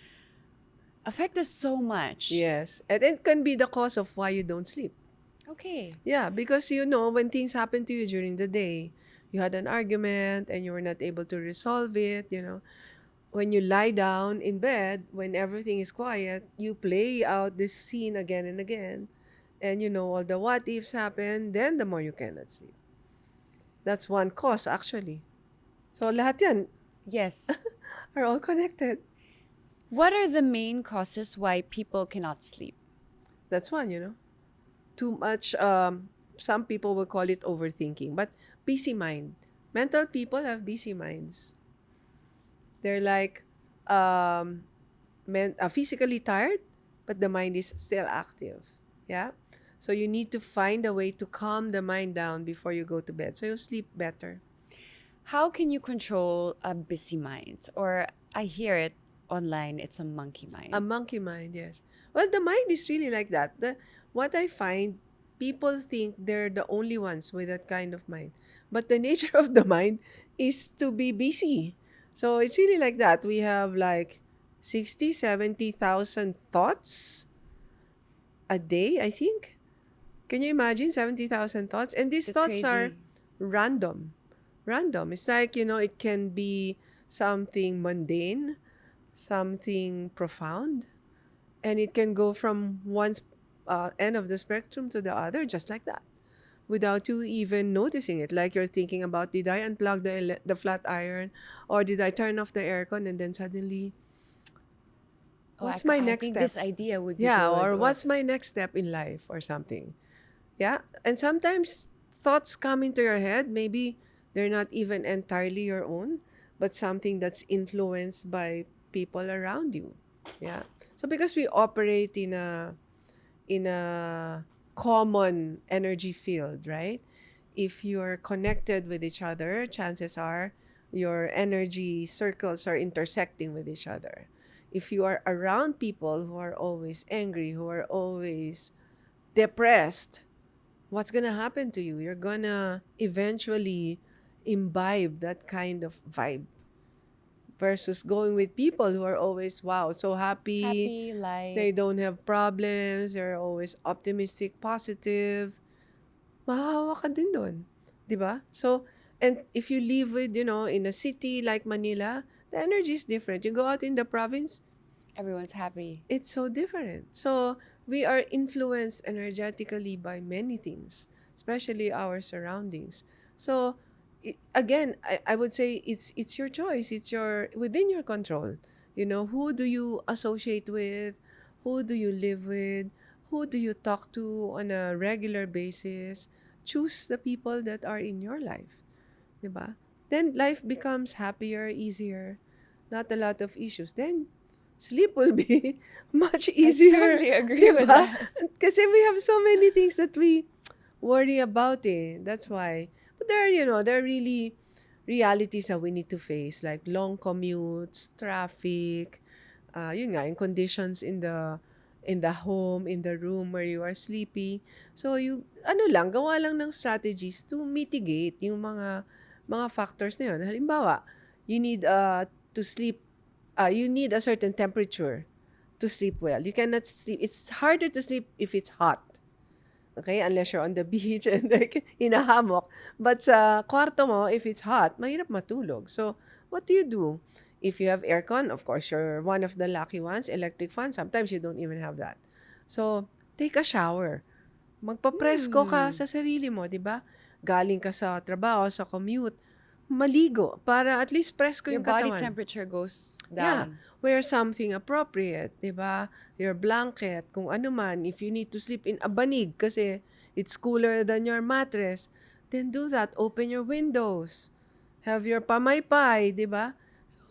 us so much. Yes. And it can be the cause of why you don't sleep. Okay. Yeah, because when things happen to you during the day, you had an argument and you were not able to resolve it, when you lie down in bed, when everything is quiet, you play out this scene again and again. And all the what ifs happen, then the more you cannot sleep. That's one cause, actually. So lahat yan Yes. are all connected. What are the main causes why people cannot sleep? That's one, Too much, some people will call it overthinking, but busy mind. Mental people have busy minds. They're like physically tired, but the mind is still active. Yeah? So you need to find a way to calm the mind down before you go to bed, so you'll sleep better. How can you control a busy mind? Or I hear it online, it's a monkey mind. A monkey mind, yes. Well, the mind is really like that. What I find, people think they're the only ones with that kind of mind. But the nature of the mind is to be busy. So it's really like that. We have like 60, 70,000 thoughts a day, I think. Can you imagine 70,000 thoughts? And these That's thoughts are crazy. random. Random. It's like, it can be something mundane, something profound, and it can go from one end of the spectrum to the other just like that, without you even noticing it. Like you're thinking about, did I unplug the flat iron, or did I turn off the aircon, and then suddenly, what's my I next think step? this idea would be Yeah, good. or what's my next step in life or something. Yeah, and sometimes thoughts come into your head, maybe they're not even entirely your own, but something that's influenced by people around you. Yeah. So because we operate in a common energy field, right? If you're connected with each other, chances are your energy circles are intersecting with each other. If you are around people who are always angry, who are always depressed, what's gonna happen to you? You're gonna eventually imbibe that kind of vibe, versus going with people who are always, wow, so happy, Happy, light. they don't have problems, they're always optimistic, positive. Mahahawa ka din doon, di ba? So, and if you live with, in a city like Manila, the energy is different. You go out in the province, Everyone's happy. it's so different. So we are influenced energetically by many things, especially our surroundings. So again, I would say it's your choice. It's within your control. Who do you associate with? Who do you live with? Who do you talk to on a regular basis? Choose the people that are in your life, 'di ba? Then life becomes happier, easier, not a lot of issues. Then sleep will be much easier. totally agree with Diba? that. Kasi we have so many things that we worry about, eh. That's why. But there are really realities that we need to face, like long commutes, traffic, yun nga, yung conditions in the home, in the room where you are sleeping. So you gawa lang ng strategies to mitigate yung mga factors na yun. Halimbawa, you need to sleep you need a certain temperature to sleep well. You cannot sleep. It's harder to sleep if it's hot. Okay? Unless you're on the beach and like in a hammock. But sa kwarto mo, if it's hot, mahirap matulog. So, what do you do? If you have aircon, of course, you're one of the lucky ones. Electric fan, sometimes you don't even have that. So, take a shower. Magpapresko ka sa sarili mo, di ba? Galing ka sa trabaho, sa commute, maligo para at least presko Your yung body katawan. temperature goes Yeah, down. wear something appropriate, 'di ba? Your blanket, kung ano man, if you need to sleep in a banig kasi it's cooler than your mattress, then do that. Open your windows. Have your pamaypay, 'di ba?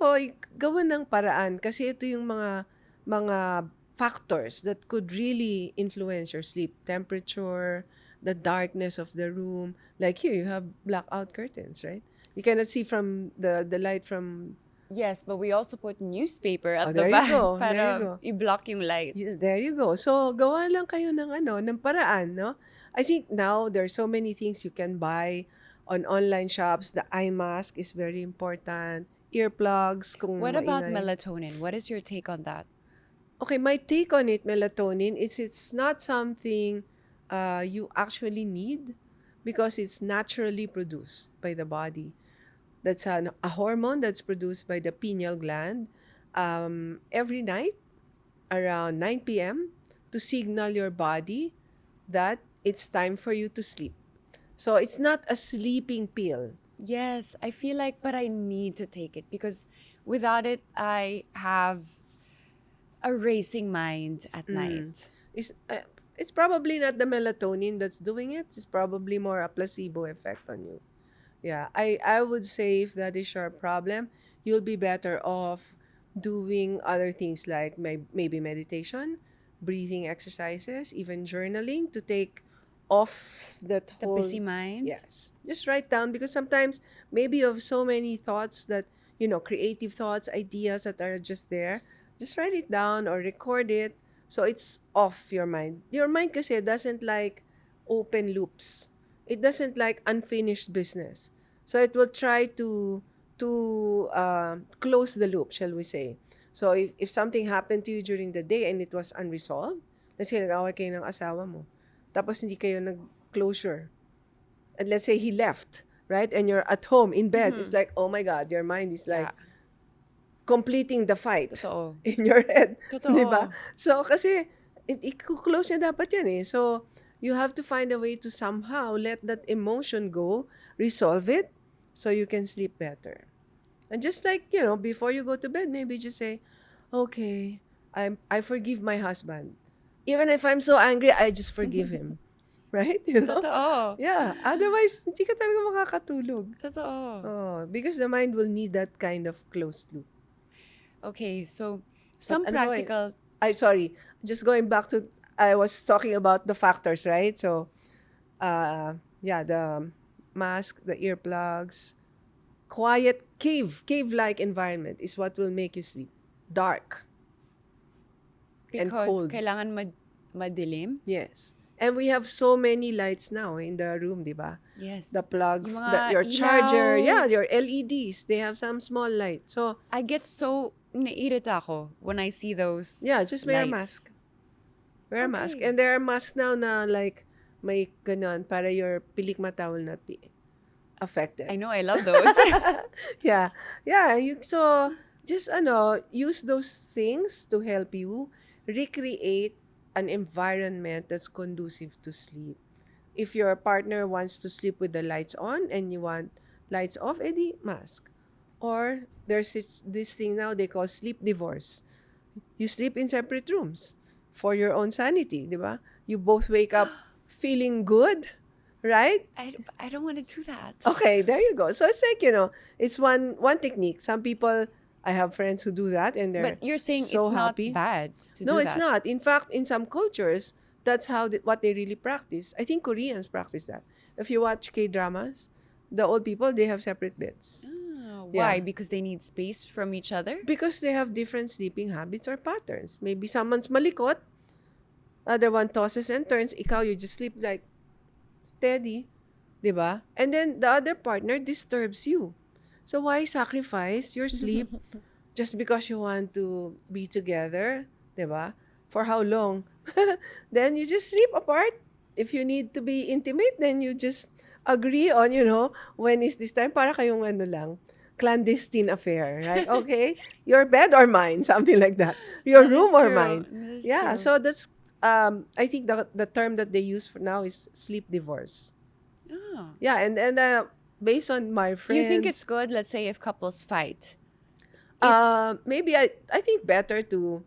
So, gawan ng paraan kasi ito yung mga factors that could really influence your sleep. Temperature, the darkness of the room. Like here, you have blackout curtains, right? You cannot see from the light from. Yes, but we also put newspaper at There the you back go. There you para go. i-block yung light. There you go. So, gawa lang kayo ng paraan, no? I think now there's so many things you can buy on online shops. The eye mask is very important. Earplugs, kung What about maingay. melatonin? What is your take on that? Okay, my take on it, melatonin, it's not something you actually need because it's naturally produced by the body. That's a hormone that's produced by the pineal gland every night around 9 p.m. to signal your body that it's time for you to sleep. So it's not a sleeping pill. Yes, I feel like, but I need to take it because without it, I have a racing mind at night. It's probably not the melatonin that's doing it. It's probably more a placebo effect on you. Yeah, I would say if that is your problem, you'll be better off doing other things like maybe meditation, breathing exercises, even journaling to take off that The whole. busy mind. Yes. Just write down because sometimes maybe you have so many thoughts that, creative thoughts, ideas that are just there. Just write it down or record it so it's off your mind. Your mind kasi doesn't like open loops. It doesn't like unfinished business. So it will try to close the loop, shall we say. So if something happened to you during the day and it was unresolved, let's say nag-away kayo ng asawa mo, tapos hindi kayo nag-closure, and let's say he left, right? And you're at home in bed, it's like, oh my God, your mind is like Yeah. completing the fight Totoo. in your head. Totoo. Di ba? So, kasi, i-close niya dapat yan eh. So, you have to find a way to somehow let that emotion go, resolve it, so you can sleep better. And just like, before you go to bed, maybe just say, okay, I forgive my husband. Even if I'm so angry, I just forgive him. Right? Totoo. Yeah. Otherwise, hindi ka talaga makakatulog. Totoo. Oh, because the mind will need that kind of closed loop. Okay, so some Ano ba eh? practical. Sorry, just going back to, I was talking about the factors, right? So, the mask, the earplugs, quiet cave-like environment is what will make you sleep. Dark. And Because cold. kailangan madilim. Yes. And we have so many lights now in the room, di ba? Yes. The plug, Yung mga your charger, ilaw. your LEDs, they have some small light. So, I get so naiirita ako when I see those. yeah, just wear a lights. mask. Wear a mask. Okay. And there are masks now na like may ganon para your pilik mata will not be affected. I know, I love those. Yeah. Yeah, so just use those things to help you recreate an environment that's conducive to sleep. If your partner wants to sleep with the lights on and you want lights off, edi mask. Or there's this thing now they call sleep divorce. You sleep in separate rooms for your own sanity, di ba? You both wake up feeling good, right? I don't want to do that. Okay, there you go. So it's like, it's one technique. Some people, I have friends who do that and they're But you're saying so it's happy. not bad to No, do it's that. not. In fact, in some cultures, that's how what they really practice. I think Koreans practice that. If you watch K-dramas, The old people, they have separate beds. Why? Because they need space from each other? Because they have different sleeping habits or patterns. Maybe someone's malikot, other one tosses and turns, ikaw, you just sleep like steady, di ba? And then the other partner disturbs you. So why sacrifice your sleep just because you want to be together, di ba? For how long? Then you just sleep apart. If you need to be intimate, then you just agree on, when is this time, para kayong lang, clandestine affair, right? Okay, your bed or mine, something like that. Your That room is or true. mine. That is Yeah, true. so that's I think the term that they use for now is sleep divorce. Oh. Yeah, and based on my You think friends, it's good, let's say, if couples fight? It's maybe I think better to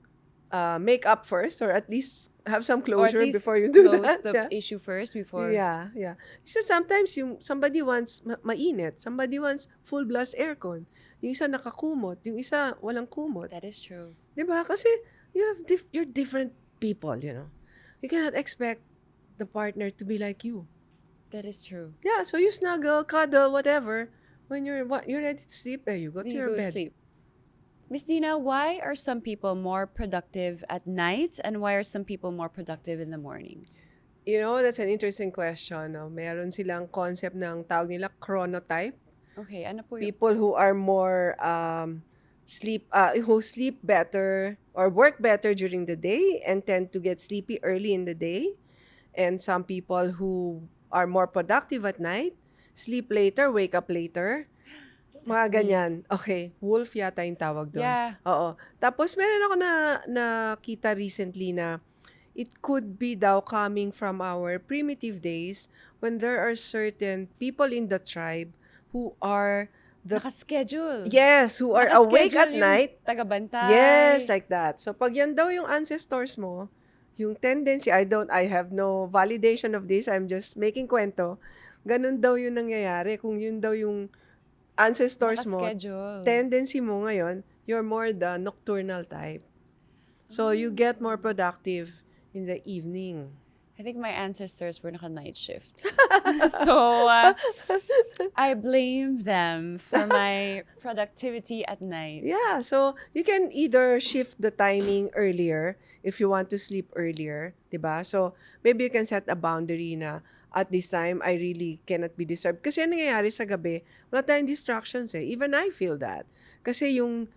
make up first, or at least have some or at closure least before you do close that. the Yeah. issue first before. Yeah. So sometimes somebody wants mainit, somebody wants full blast aircon. Yung isa nakakumot, yung isa walang kumot. That is true. 'Di ba? Kasi you're different people, You cannot expect the partner to be like you. That is true. Yeah, so you snuggle, cuddle, whatever. When you're ready to sleep, you go to You your go to bed. sleep. Miss Dina, why are some people more productive at night and why are some people more productive in the morning? That's an interesting question. No? Meron silang concept ng tawag nila chronotype. Okay, ano po yung... People who are more who sleep better or work better during the day and tend to get sleepy early in the day. And some people who are more productive at night, sleep later, wake up later. Mga That's me. ganyan. Okay, wolf yata yung tawag doon. Yeah. Oo. Tapos meron ako nakita recently na it could be daw coming from our primitive days when there are certain people in the tribe who are Naka-schedule. who are awake at Naka-schedule yung night. Taga-bantay. Yes, like that. So pag yan daw yung ancestors mo, yung tendency, I have no validation of this, I'm just making kwento. Ganun daw yung nangyayari. Kung yun daw yung ancestors mo, Naka-schedule. tendency mo ngayon, you're more the nocturnal type. So you get more productive in the evening. I think my ancestors were naka-night shift. So, I blame them for my productivity at night. Yeah, so you can either shift the timing earlier if you want to sleep earlier, 'di ba? So maybe you can set a boundary na at this time I really cannot be disturbed. Kasi ang nangyayari sa gabi, wala tayong distractions eh. Even I feel that. Kasi yung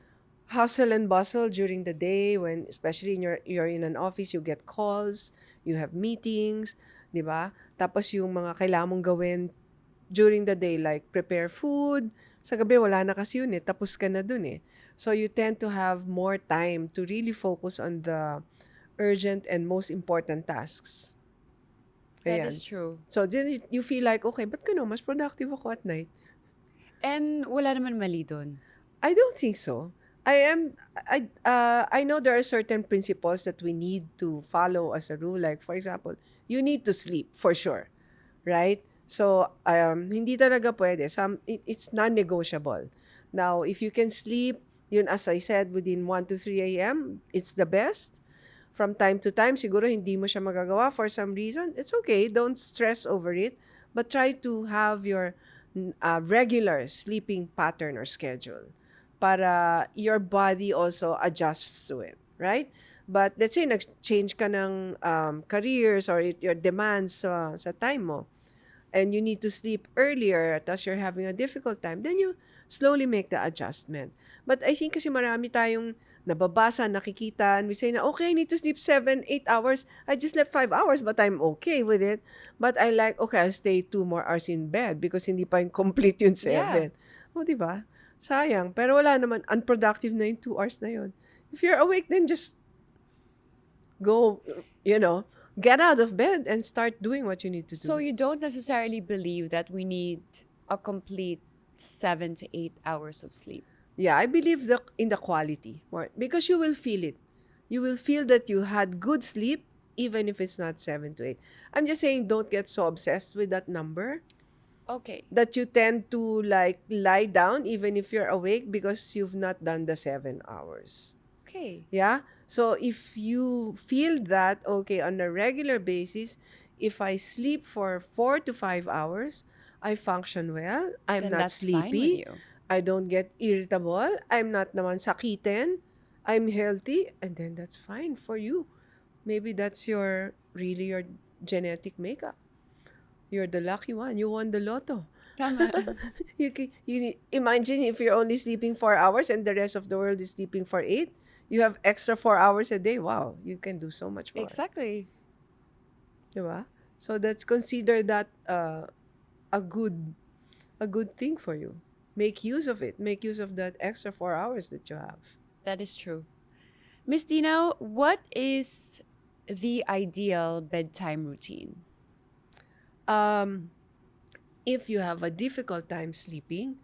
hustle and bustle during the day, when especially you're in an office, you get calls, you have meetings, 'di ba? Tapos yung mga kailangan mong gawin during the day, like prepare food, sa gabi wala na kasi yun eh, tapos ka na dun eh. So you tend to have more time to really focus on the urgent and most important tasks. That Ayan. is true. So then you feel like, okay, ba't mas productive ako at night? And wala naman mali dun. I don't think so. I know there are certain principles that we need to follow as a rule. Like, for example, you need to sleep for sure, right? So, hindi talaga pwede. It's non-negotiable. Now, if you can sleep, yun as I said, within 1 to 3 a.m., it's the best. From time to time, siguro hindi mo siya magagawa for some reason. It's okay. Don't stress over it. But try to have your regular sleeping pattern or schedule para your body also adjusts to it, right? But let's say nag-change ka ng careers or your demands sa time mo, and you need to sleep earlier, tapos you're having a difficult time, then you slowly make the adjustment. But I think kasi marami tayong nababasa, nakikita, and we say na, okay, I need to sleep 7, 8 hours. I just slept 5 hours, but I'm okay with it. But I like, okay, I'll stay 2 more hours in bed because hindi pa yung complete yung 7. O, diba? Sayang. Pero wala naman, unproductive na yung 2 hours na yun. If you're awake, then just go, get out of bed and start doing what you need to do. So you don't necessarily believe that we need a complete 7 to 8 hours of sleep? Yeah, I believe in the quality more because you will feel it. You will feel that you had good sleep even if it's not 7 to 8. I'm just saying don't get so obsessed with that number. Okay. That you tend to lie down even if you're awake because you've not done the 7 hours. Okay. Yeah? So if you feel that, okay, on a regular basis, if I sleep for 4 to 5 hours, I function well. I'm Then not that's fine with sleepy. you. I don't get irritable. I'm not naman sakitin. I'm healthy. And then that's fine for you. Maybe that's really your genetic makeup. You're the lucky one. You won the lotto. Tama. Imagine if you're only sleeping 4 hours and the rest of the world is sleeping for 8. You have extra 4 hours a day. Wow, you can do so much more. Exactly. Diba? So that's consider that a good thing for you. Make use of it. Make use of that extra 4 hours that you have. That is true. Miss Dina, what is the ideal bedtime routine? Um, if you have a difficult time sleeping,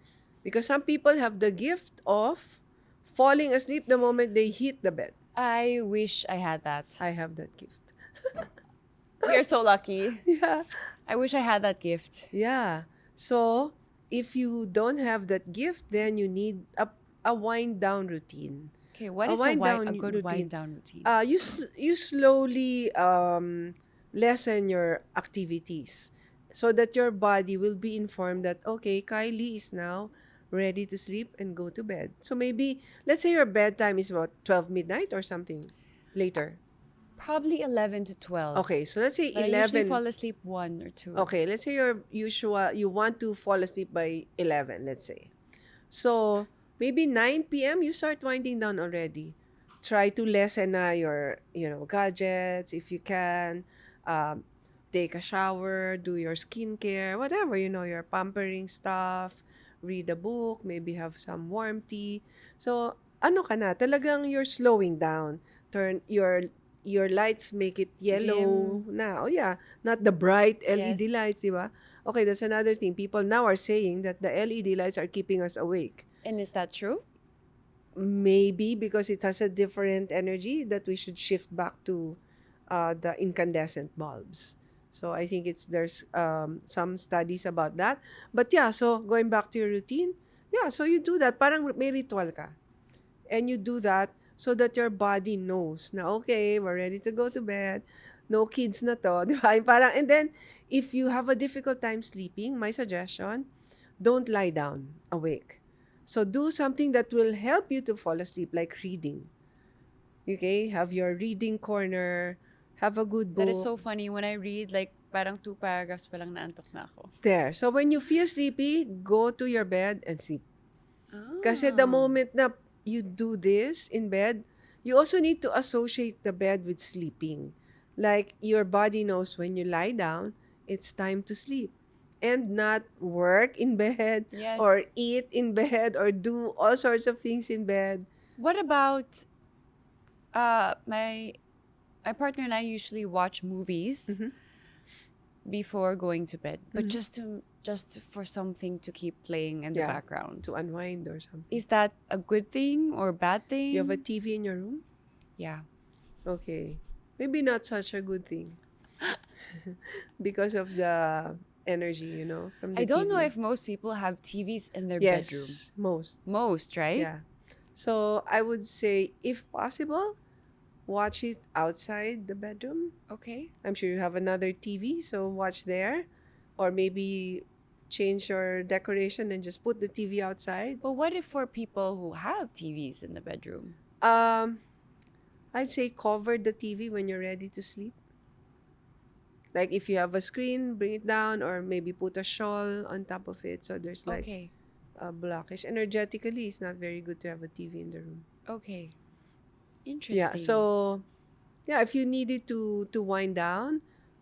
because some people have the gift of falling asleep the moment they hit the bed. I wish I had that. I have that gift. You're so lucky. Yeah. I wish I had that gift. Yeah. So, if you don't have that gift, then you need a wind down routine. Okay, what A is wind down a good routine. wind down routine? You slowly lessen your activities so that your body will be informed that, okay, Kylie is now ready to sleep and go to bed. So maybe, let's say your bedtime is about 12 midnight or something later. Probably 11 to 12. Okay, so let's say But I usually 11. fall asleep 1 or 2. Okay, let's say you want to fall asleep by 11, let's say. So, maybe 9 p.m. you start winding down already. Try to lessen your, gadgets if you can. Um, Take a shower, do your skincare, whatever, your pampering stuff, read a book, maybe have some warm tea. So, ano ka na, talagang you're slowing down. Turn your lights, make it yellow na. Oh yeah, not the bright LED Yes. lights, di ba? Okay, that's another thing. People now are saying that the LED lights are keeping us awake. And is that true? Maybe because it has a different energy that we should shift back to the incandescent bulbs. So I think there's some studies about that. But yeah, so going back to your routine, yeah, so you do that. Parang may ritual ka. And you do that so that your body knows na, okay, we're ready to go to bed. No kids na to. Di ba? Parang, and then, if you have a difficult time sleeping, my suggestion, don't lie down awake. So do something that will help you to fall asleep, like reading. Okay? Have your reading corner. Have a good book. That is so funny. When I read, like, parang 2 paragraphs pa lang naantok na ako. There. So when you feel sleepy, go to your bed and sleep. Ah. Kasi the moment na you do this in bed, you also need to associate the bed with sleeping. Like, your body knows when you lie down, it's time to sleep. And not work in bed, Yes. or eat in bed, or do all sorts of things in bed. What about my partner and I usually watch movies before going to bed, but just for something to keep playing in the Yeah, background. to unwind or something. Is that a good thing or bad thing? You have a TV in your room? Yeah. Okay. Maybe not such a good thing. Because of the energy, from the I don't know TV. if most people have TVs in their Yes, bedroom. most. Right? Yeah. So I would say, if possible, watch it outside the bedroom. Okay. I'm sure you have another TV, so watch there. Or maybe change your decoration and just put the TV outside. But what if for people who have TVs in the bedroom? I'd say cover the TV when you're ready to sleep. Like, if you have a screen, bring it down, or maybe put a shawl on top of it, so there's like Okay. a blockage. Energetically, it's not very good to have a TV in the room. Okay. Interesting. Yeah, so yeah, if you needed to wind down,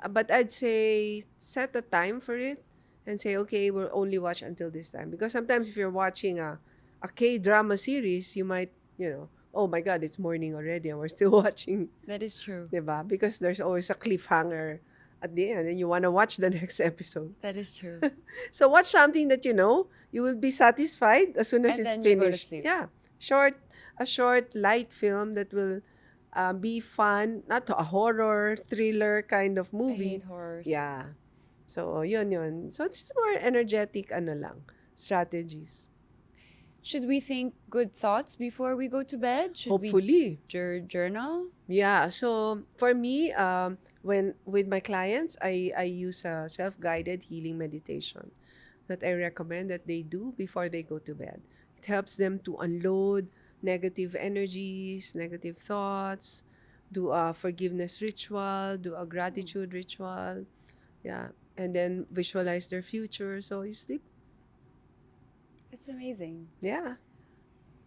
but I'd say set a time for it and say, okay, we'll only watch until this time. Because sometimes if you're watching a K-drama series, you might, oh my God, it's morning already and we're still watching, That is true. diba? Because there's always a cliffhanger at the end and you want to watch the next episode. That is true. So watch something that you will be satisfied as soon as And it's then you go to finished. sleep. Yeah, a short, light film that will be fun, not a horror, thriller kind of I movie. hate horrors. Yeah. So, yun. So, it's more energetic, strategies. Should we think good thoughts before we go to bed? Should Hopefully. we journal? Yeah. So, for me, when with my clients, I use a self-guided healing meditation. that I recommend that they do before they go to bed. It helps them to unload negative energies, negative thoughts, do a forgiveness ritual, do a gratitude ritual. Yeah. And then visualize their future. So you sleep. It's amazing. Yeah.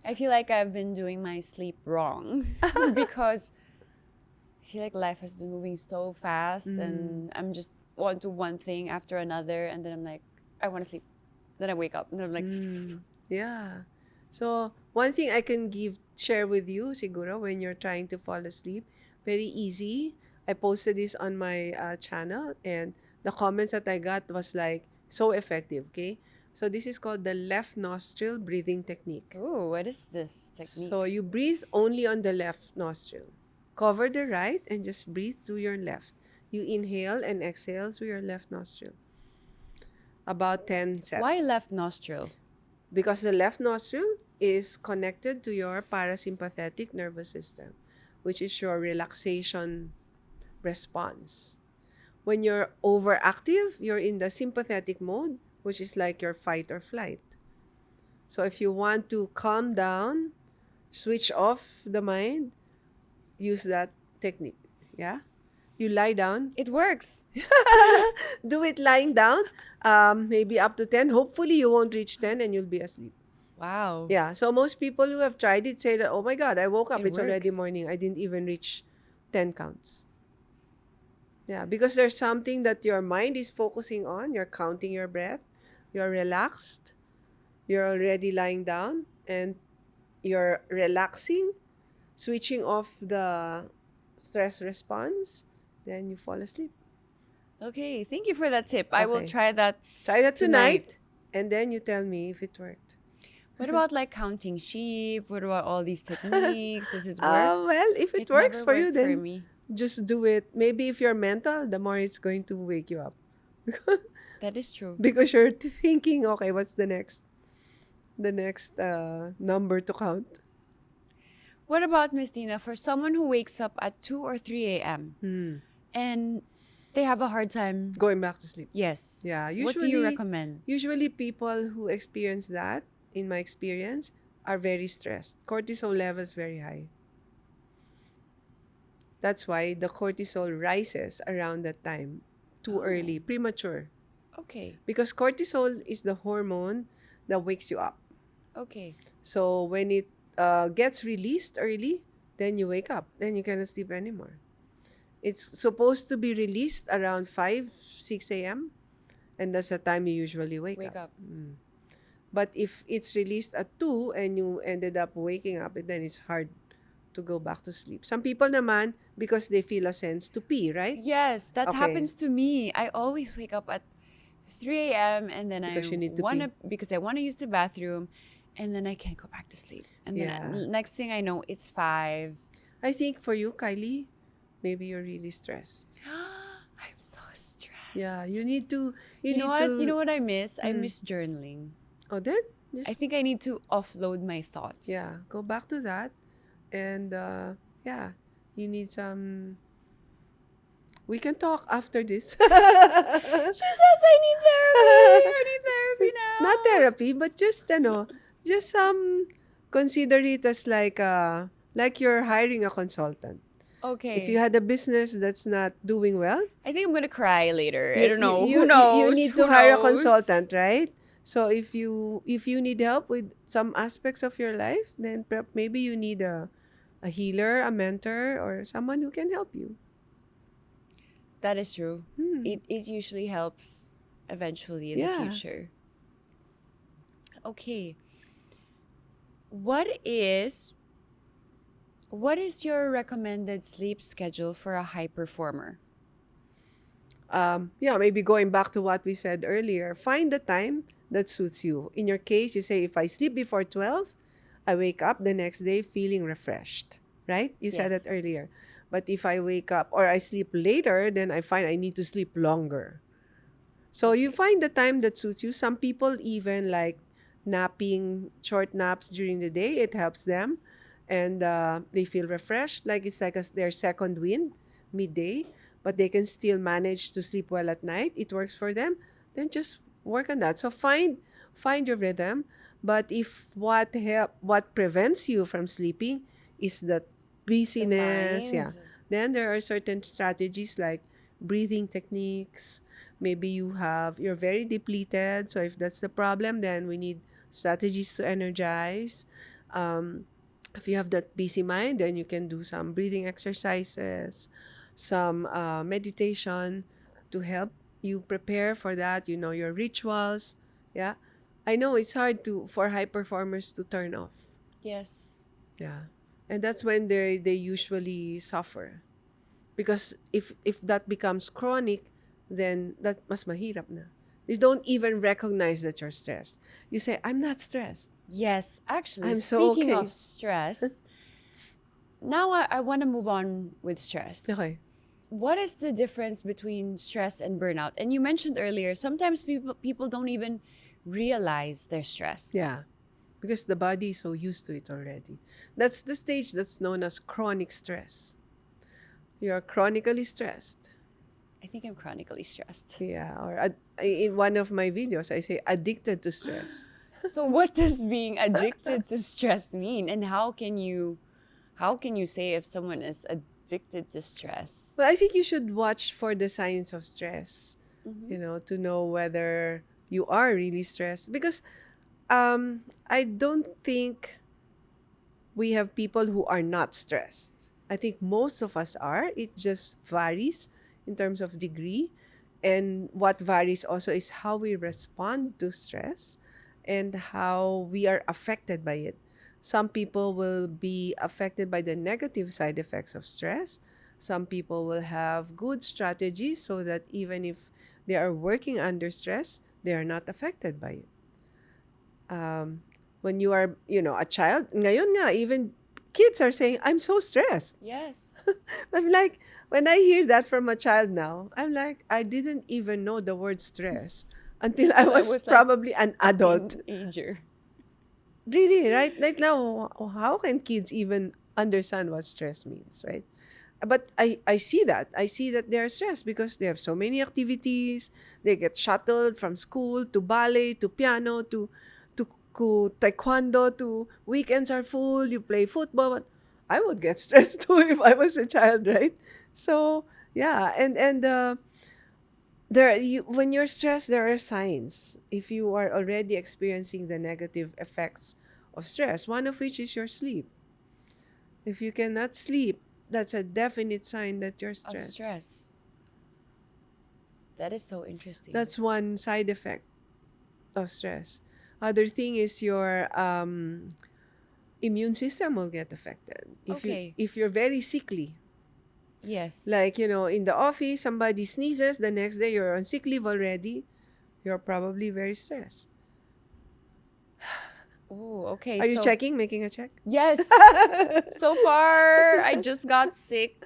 I feel like I've been doing my sleep wrong because I feel like life has been moving so fast and I'm just on to one thing after another and then I'm like, I want to sleep. Then I wake up and then I'm like, Yeah. So one thing I can share with you, siguro, when you're trying to fall asleep, very easy. I posted this on my channel, and the comments that I got was like so effective. Okay, so this is called the left nostril breathing technique. ooh, what is this technique? So you breathe only on the left nostril. Cover the right and just breathe through your left. You inhale and exhale through your left nostril. About 10 sets. Why left nostril? Because the left nostril is connected to your parasympathetic nervous system, which is your relaxation response. When you're overactive, you're in the sympathetic mode, which is like your fight or flight. So if you want to calm down, switch off the mind, use that technique. Yeah? You lie down. It works. Do it lying down, maybe up to 10. Hopefully, you won't reach 10 and you'll be asleep. Wow. Yeah. So most people who have tried it say that, oh my God, I woke up. It It's already works. morning. I didn't even reach 10 counts. Yeah. Because there's something that your mind is focusing on. You're counting your breath. You're relaxed. You're already lying down and you're relaxing, switching off the stress response. Then you fall asleep. Okay, thank you for that tip. I will Okay. try that. Try that Tonight. tonight. And then you tell me if it worked. What about like counting sheep? What about all these techniques? Does it work? Well, if it works never for you, worked for then me. just do it. Maybe if you're mental, the more it's going to wake you up. That is true. Because you're thinking, okay, what's the next number to count? What about Miss Dina? For someone who wakes up at 2 or 3 a.m. and they have a hard time. Going back to sleep. Yes. Yeah, What do you recommend? Usually people who experience that, in my experience, are very stressed. Cortisol levels very high. That's why the cortisol rises around that time, too early, premature. Okay. Because cortisol is the hormone that wakes you up. Okay. So when it gets released early, then you wake up. Then you cannot sleep anymore. It's supposed to be released around 5, 6 a.m. And that's the time you usually wake up. But if it's released at 2 and you ended up waking up, then it's hard to go back to sleep. Some people naman, because they feel a sense to pee, right? Yes, that Okay. happens to me. I always wake up at 3 a.m. and then Because you need to because I want to use the bathroom and then I can't go back to sleep. And then Yeah. next thing I know, it's 5. I think for you, Kylie, maybe you're really stressed. I'm so stressed. Yeah, you need to. You know need what? to- You know what I miss? I miss journaling. Oh, then just, I think I need to offload my thoughts. yeah, go back to that, and yeah, you need some. We can talk after this. She says I need therapy. I need therapy now. Not therapy, but just just consider it as like you're hiring a consultant. Okay. If you had a business that's not doing well, I think I'm gonna cry later. I you- don't know. You, Who knows? You need to Who hire a knows? consultant, right? So if you need help with some aspects of your life, then maybe you need a healer, a mentor, or someone who can help you. That is true. It usually helps eventually in the Yeah. future. Okay. What is your recommended sleep schedule for a high performer? Yeah, maybe going back to what we said earlier, find the time that suits you. In your case, you say, if I sleep before 12, I wake up the next day feeling refreshed, right? You said that Yes. earlier. But if I wake up or I sleep later, then I find I need to sleep longer. So you find the time that suits you. Some people even like napping, short naps during the day. It helps them. And they feel refreshed, like it's like their second wind, midday. But they can still manage to sleep well at night. It works for them. Then just Work on that. So find your rhythm. But if what prevents you from sleeping is that The busyness, yeah, mind. then there are certain strategies like breathing techniques. Maybe you're very depleted. So if that's the problem, then we need strategies to energize. Um, if you have that busy mind, then you can do some breathing exercises, some meditation to help you prepare for that. You know your rituals. Yeah, I know it's hard to for high performers to turn off. Yes. Yeah, and that's when they usually suffer because if that becomes chronic, then that mas mahirap na. You don't even recognize that you're stressed. You say, "I'm not stressed. Yes. Actually, I'm so speaking of okay." stress, now I want to move on with stress. Okay. What is the difference between stress and burnout? And you mentioned earlier, sometimes people don't even realize they're stressed. Yeah. Because the body is so used to it already. That's the stage that's known as chronic stress. You're chronically stressed. I think I'm chronically stressed. Yeah. Or in one of my videos, I say addicted to stress. So what does being addicted to stress mean, and how can you say if someone is addicted to stress? Well, I think you should watch for the signs of stress, Mhm. to know whether you are really stressed. Because I don't think we have people who are not stressed. I think most of us are. It just varies in terms of degree. And what varies also is how we respond to stress and how we are affected by it. Some people will be affected by the negative side effects of stress. Some people will have good strategies so that even if they are working under stress, they are not affected by it. Um, when you are, a child, ngayon nga, even kids are saying, I'm so stressed. Yes. I'm like, when I hear that from a child now, I'm like, I didn't even know the word stress until I Until I was was like probably an a adult. teenager. Really, right? Like now, how can kids even understand what stress means, right? But I see that. I see that they're stressed because they have so many activities. They get shuttled from school to ballet to piano to taekwondo to weekends are full. You play football. But I would get stressed too if I was a child, right? So yeah, and when you're stressed, there are signs. If you are already experiencing the negative effects of stress, one of which is your sleep. If you cannot sleep, that's a definite sign that you're Of stressed. stress. That is so interesting. That's one side effect of stress. Other thing is your immune system will get affected. Okay. If you're very sickly, Yes. like in the office, somebody sneezes, the next day you're on sick leave already, you're probably very stressed. Oh, okay. Are you So checking, making a check? yes. So far, I just got sick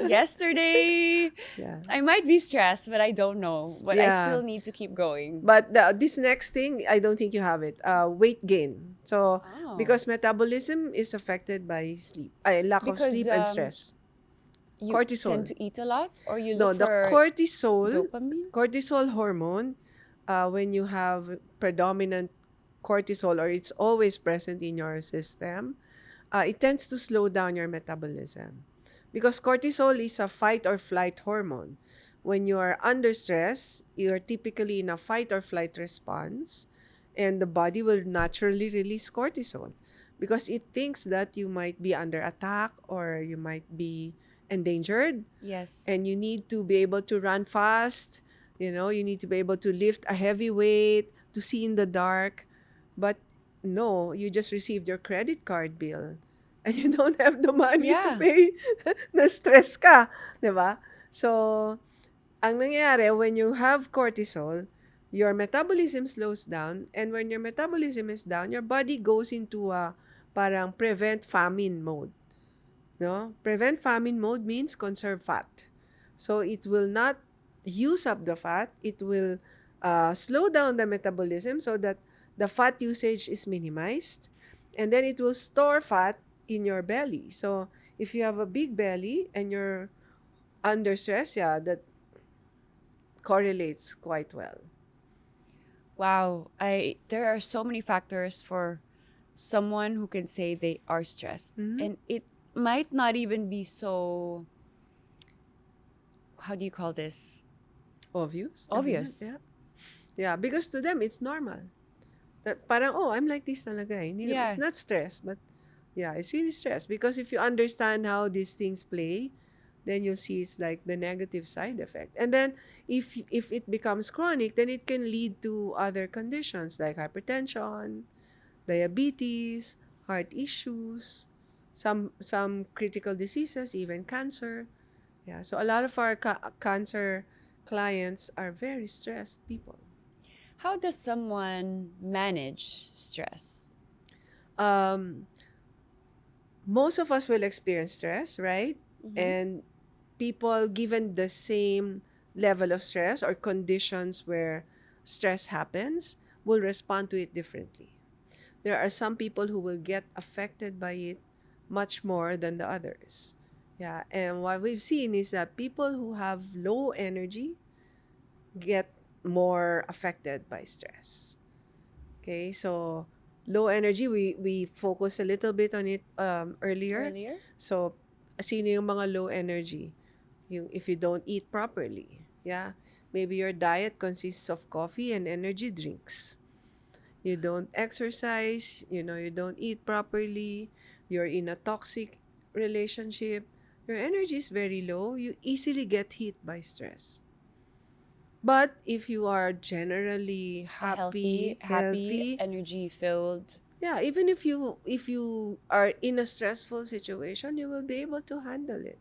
yesterday. Yeah. I might be stressed, but I don't know. But I Yeah. still need to keep going. But this next thing, I don't think you have it. Weight gain. So, Oh. because metabolism is affected by sleep, lack of Because sleep and stress. you tend Cortisol. to eat a lot, or you No, look the for dopamine? cortisol hormone, when you have predominant cortisol or it's always present in your system, it tends to slow down your metabolism. Because cortisol is a fight or flight hormone. When you are under stress, you're typically in a fight or flight response, and the body will naturally release cortisol because it thinks that you might be under attack or you might be endangered, Yes. and you need to be able to run fast. You need to be able to lift a heavy weight, to see in the dark. But no, you just received your credit card bill and you don't have the money to Yeah. pay. Na-stress ka, 'di ba? So, ang nangyayari when you have cortisol, your metabolism slows down, and when your metabolism is down, your body goes into a parang prevent famine mode. No? Prevent famine mode means conserve fat. So it will not use up the fat. It will slow down the metabolism so that the fat usage is minimized. And then it will store fat in your belly. So if you have a big belly and you're under stress, yeah, that correlates quite well. Wow, I there are so many factors for someone who can say they are stressed. Mhm. And it might not even be so, how do you call this? Obvious, evident, Obvious. yeah. Yeah, because to them, it's normal. That parang, oh, I'm like this talaga eh. It's Yeah. not stress, but yeah, it's really stress. Because if you understand how these things play, then you'll see it's like the negative side effect. And then if it becomes chronic, then it can lead to other conditions like hypertension, diabetes, heart issues, some critical diseases, even cancer. Yeah, so a lot of our cancer clients are very stressed people. How does someone manage stress? Um, Most of us will experience stress, right? Mm-hmm. And people given the same level of stress or conditions where stress happens will respond to it differently. There are some people who will get affected by it much more than the others. Yeah, and what we've seen is that people who have low energy get more affected by stress. Okay, so low energy, we focus a little bit on it earlier. Earlier? So, sino yung mga low energy? Yung if you don't eat properly. Yeah, maybe your diet consists of coffee and energy drinks. You don't exercise, you don't eat properly, you're in a toxic relationship, your energy is very low, you easily get hit by stress. But if you are generally A healthy, happy, happy, healthy, energy filled. yeah, even if you are in a stressful situation, you will be able to handle it.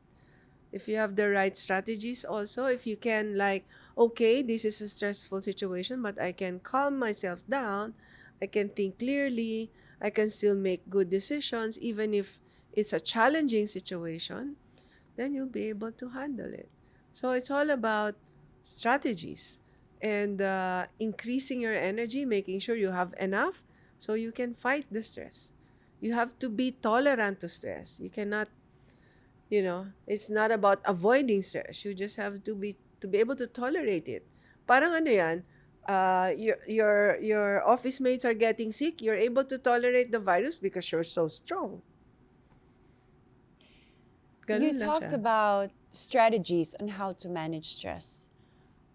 If you have the right strategies also, if you can like, okay, this is a stressful situation, but I can calm myself down, I can think clearly, I can still make good decisions even if it's a challenging situation, then you'll be able to handle it. So it's all about strategies and increasing your energy, making sure you have enough so you can fight the stress. You have to be tolerant to stress. You cannot, it's not about avoiding stress. You just have to be able to tolerate it. Parang ano yan, your office mates are getting sick, you're able to tolerate the virus because you're so strong. You Ganun lang talked siya. about strategies on how to manage stress.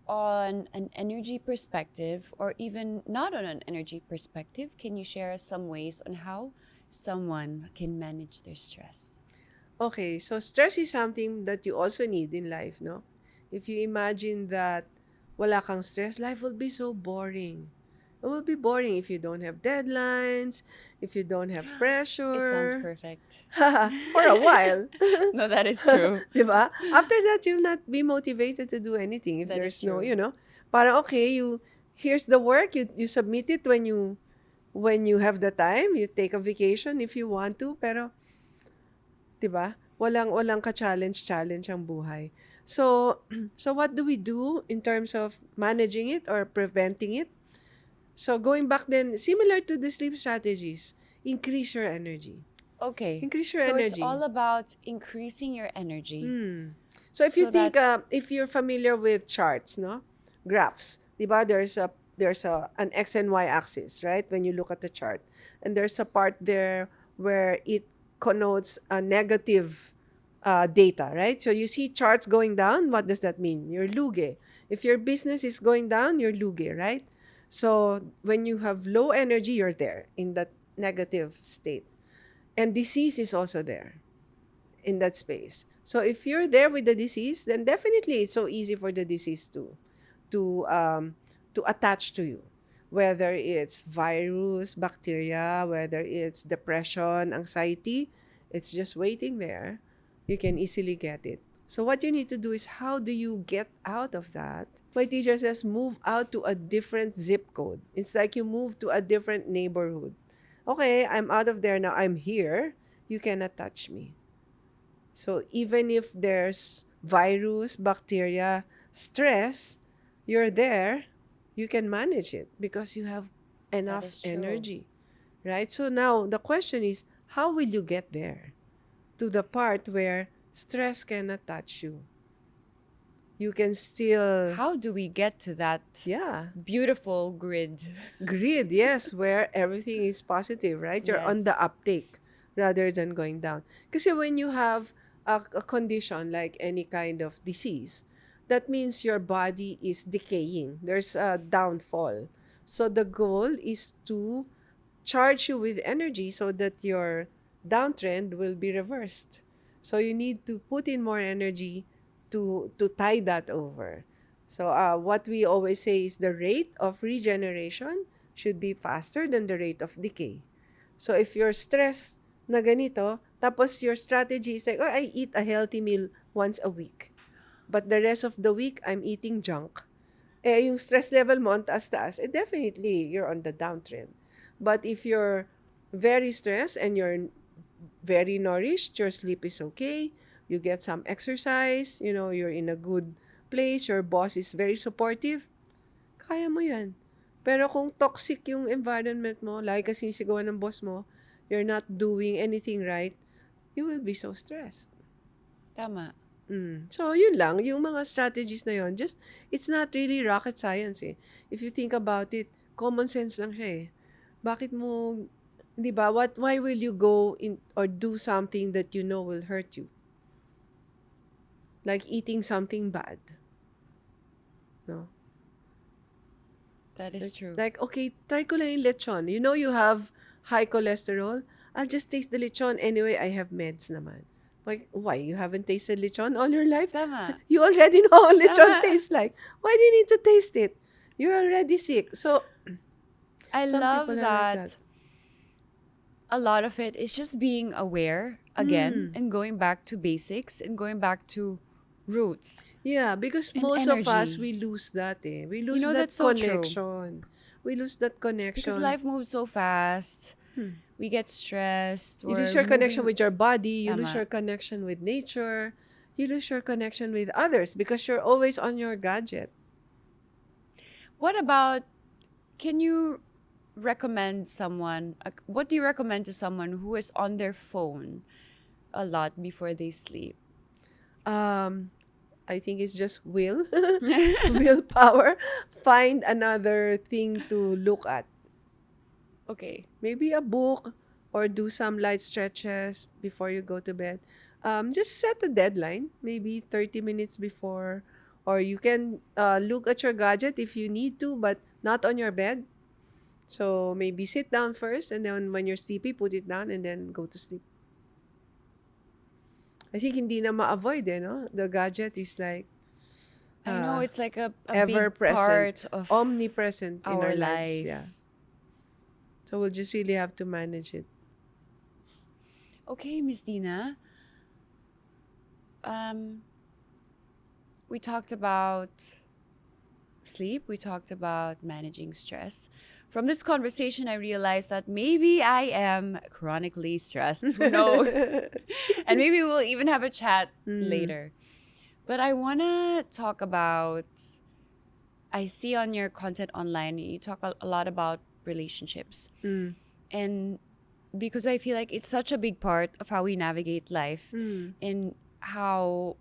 On an energy perspective, or even not on an energy perspective, can you share some ways on how someone can manage their stress? Okay, so stress is something that you also need in life, no? If you imagine that wala kang stress, life will be so boring. It will be boring if you don't have deadlines, if you don't have It sounds pressure. perfect. For a while. No, that is true. Diba? After that, you'll not be motivated to do anything if That is there's no, true. parang okay, here's the work, you submit it when you have the time, you take a vacation if you want to, pero 'di ba? Walang ka-challenge ang buhay. So so what do we do in terms of managing it or preventing it? So going back then, similar to the sleep strategies, increase your energy. Okay. Increase your So it's energy. all about increasing your energy So if you so that think if you're familiar with charts, no? Graphs, 'di ba? There's an x and y axis, right? When you look at the chart. And there's a part there where it connotes a negative data, right? So you see charts going down, what does that mean? You're lugi. If your business is going down, you're lugi, right? So when you have low energy, you're there in that negative state. And disease is also there in that space. So if you're there with the disease, then definitely it's so easy for the disease to um, to attach to you. Whether it's virus, bacteria, whether it's depression, anxiety, it's just waiting there. You can easily get it. So what you need to do is how do you get out of that? My teacher says move out to a different zip code. It's like you move to a different neighborhood. Okay, I'm out of there now. I'm here. You cannot touch me. So even if there's virus, bacteria, stress, you're there, you can manage it because you have that enough is true. energy, right? So now the question is, how will you get there to the part where stress cannot touch you? you can still, How do we get to that yeah, beautiful grid? grid, yes, where everything is positive, right? You're on the Yes. uptake rather than going down. Kasi when you have a condition like any kind of disease, that means your body is decaying. There's a downfall. So the goal is to charge you with energy so that your downtrend will be reversed. So you need to put in more energy to tide that over. So what we always say is the rate of regeneration should be faster than the rate of decay. So if you're stressed na ganito, tapos your strategy is like, oh, I eat a healthy meal once a week. But the rest of the week, I'm eating junk. Eh, yung stress level mo ang taas-taas, eh definitely, you're on the downtrend. But if you're very stressed and you're very nourished, your sleep is okay, you get some exercise, you're in a good place, your boss is very supportive, kaya mo yan. Pero kung toxic yung environment mo, lagi ka sinisigawan ng boss mo, you're not doing anything right, you will be so stressed. Tama. So, yun lang. Yung mga strategies na yun, just, it's not really rocket science eh. If you think about it, common sense lang siya eh. Bakit mo, di ba, why will you go in or do something that you know will hurt you? Like eating something bad. No? That is true. Like, okay, try ko lang yung lechon. You know you have high cholesterol? I'll just taste the lechon. Anyway, I have meds naman. Like, why? You haven't tasted lechon all your life? Tama. You already know how lechon Tama. tastes like. Why do you need to taste it? You're already sick. So, I some love people are like that. A lot of it is just being aware again and going back to basics and going back to roots. yeah, because And most of us, energy. we lose that eh. We lose know, that that's so true. connection. We lose that connection. Because life moves so fast. We get stressed. You lose your connection with your body. You lose Tama. your connection with nature. You lose your connection with others because you're always on your gadget. What about, can you recommend someone, what do you recommend to someone who is on their phone a lot before they sleep? I think it's just willpower. Find another thing to look at. Okay. Maybe a book or do some light stretches before you go to bed. Just set a deadline, maybe 30 minutes before, or you can look at your gadget if you need to, but not on your bed. So maybe sit down first, and then when you're sleepy, put it down and then go to sleep. I think hindi na ma-avoid no? The gadget is like I know it's like a ever big part present, of omnipresent in our lives. life. Yeah. So we'll just really have to manage it. Okay, Miss Dina. We talked about sleep. We talked about managing stress. From this conversation, I realized that maybe I am chronically stressed. Who knows? And maybe we'll even have a chat later. But I want to talk about, I see on your content online, you talk a lot about relationships. And because I feel like it's such a big part of how we navigate life and how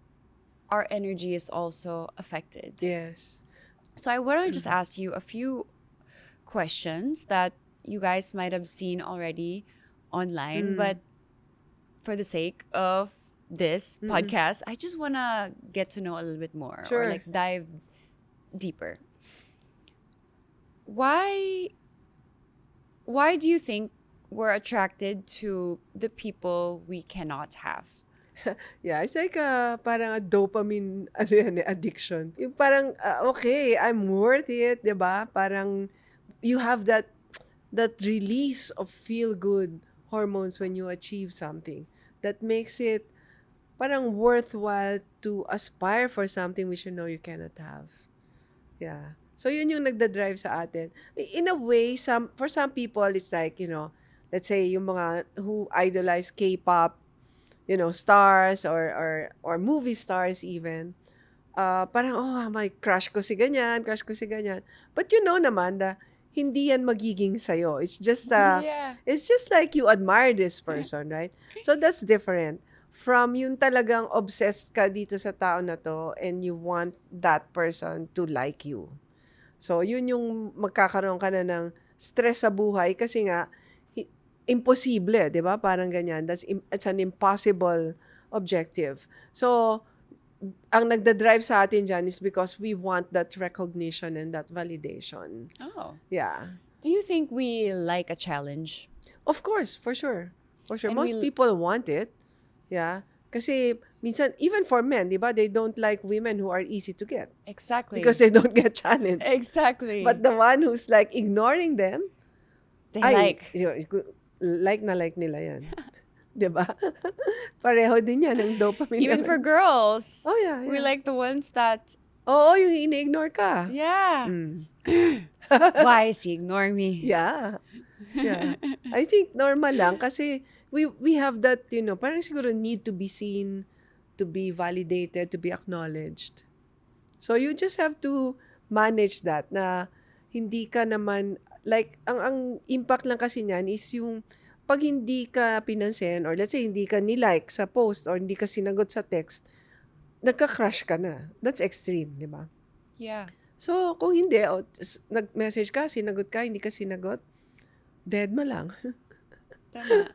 our energy is also affected. Yes. So I want to just ask you a few questions that you guys might have seen already online, but for the sake of this podcast, I just want to get to know a little bit more Sure. or like dive deeper. Why do you think we're attracted to the people we cannot have? Yeah, it's like parang a dopamine addiction. Yung parang, okay, I'm worth it, di ba? Parang you have that release of feel-good hormones when you achieve something. That makes it parang worthwhile to aspire for something which you know you cannot have. Yeah. So yun yung nagda-drive sa atin. In a way, for some people, it's like, let's say yung mga who idolize K-pop, stars or movie stars even. Parang, may crush ko si ganyan. But you know naman na hindi yan magiging sayo. It's just Yeah. it's just like you admire this person, right? So that's different. from yung talagang obsessed ka dito sa tao na to and you want that person to like you. So, yun yung magkakaroon ka na ng stress sa buhay kasi nga, imposible, di ba? Parang ganyan. It's an impossible objective. So, ang nagda-drive sa atin dyan is because we want that recognition and that validation. Oh. Yeah. Do you think we like a challenge? Of course, for sure. For sure. And Most we- people want it. Yeah. Kasi, minsan, even for men, di ba, they don't like women who are easy to get. Exactly. Because they don't get challenged. Exactly. But the one who's like ignoring them, they ay, like. like na like nila yan. Di ba? Pareho din yan ng dopamine. Even for girls. Oh, yeah, We yeah. like the ones that, Oo, yung ini-ignore ka. yeah. Mm. Why is he ignoring me? Yeah. Yeah. I think normal lang kasi we have that, parang siguro need to be seen, to be validated, to be acknowledged. So you just have to manage that na hindi ka naman, like, ang impact lang kasi niyan is yung pag hindi ka pinansin or let's say hindi ka nilike sa post or hindi ka sinagot sa text, nagka-crush ka na. That's extreme, di ba? Yeah. So, kung hindi, nag-message ka, sinagot ka, hindi ka sinagot, dead mo lang. Tama.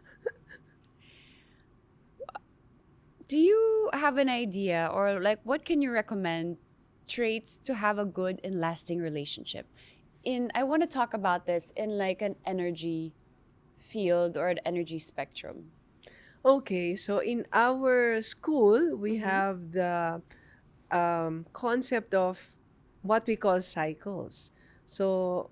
Do you have an idea or like what can you recommend traits to have a good and lasting relationship? I want to talk about this in like an energy field or an energy spectrum. Okay, so in our school, we have the concept of what we call cycles. So,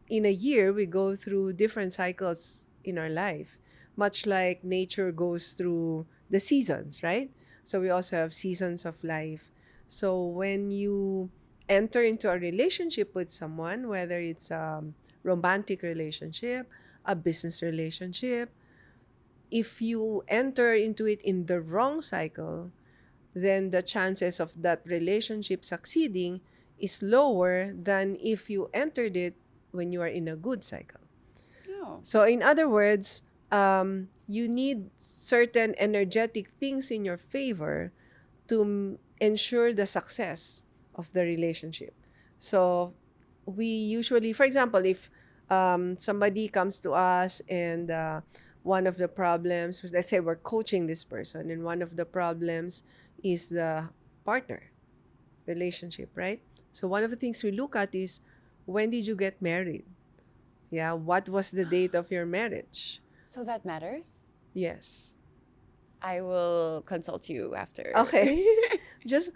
in a year, we go through different cycles in our life, much like nature goes through the seasons, right? So, we also have seasons of life. So, when you enter into a relationship with someone, whether it's a romantic relationship, a business relationship, if you enter into it in the wrong cycle, then the chances of that relationship succeeding is lower than if you entered it when you are in a good cycle. Oh. So, in other words, you need certain energetic things in your favor to ensure the success of the relationship. So, we usually, for example, if somebody comes to us and one of the problems, let's say we're coaching this person, and one of the problems is the partner relationship, right? So one of the things we look at is, when did you get married? Yeah, what was the date of your marriage? So that matters? Yes. I will consult you after. Okay. just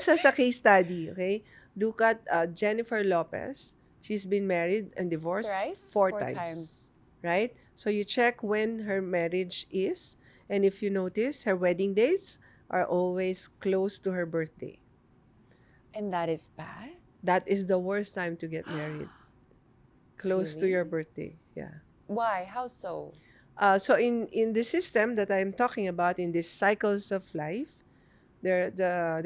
as a case study, okay? Look at Jennifer Lopez. She's been married and divorced Thrice? four Four times. times. Right? So you check when her marriage is, and if you notice, her wedding dates are always close to her birthday. And that is bad? That is the worst time to get married. Close to your Really? birthday. Yeah. Why? How so? So in the system that I'm talking about, in these cycles of life, there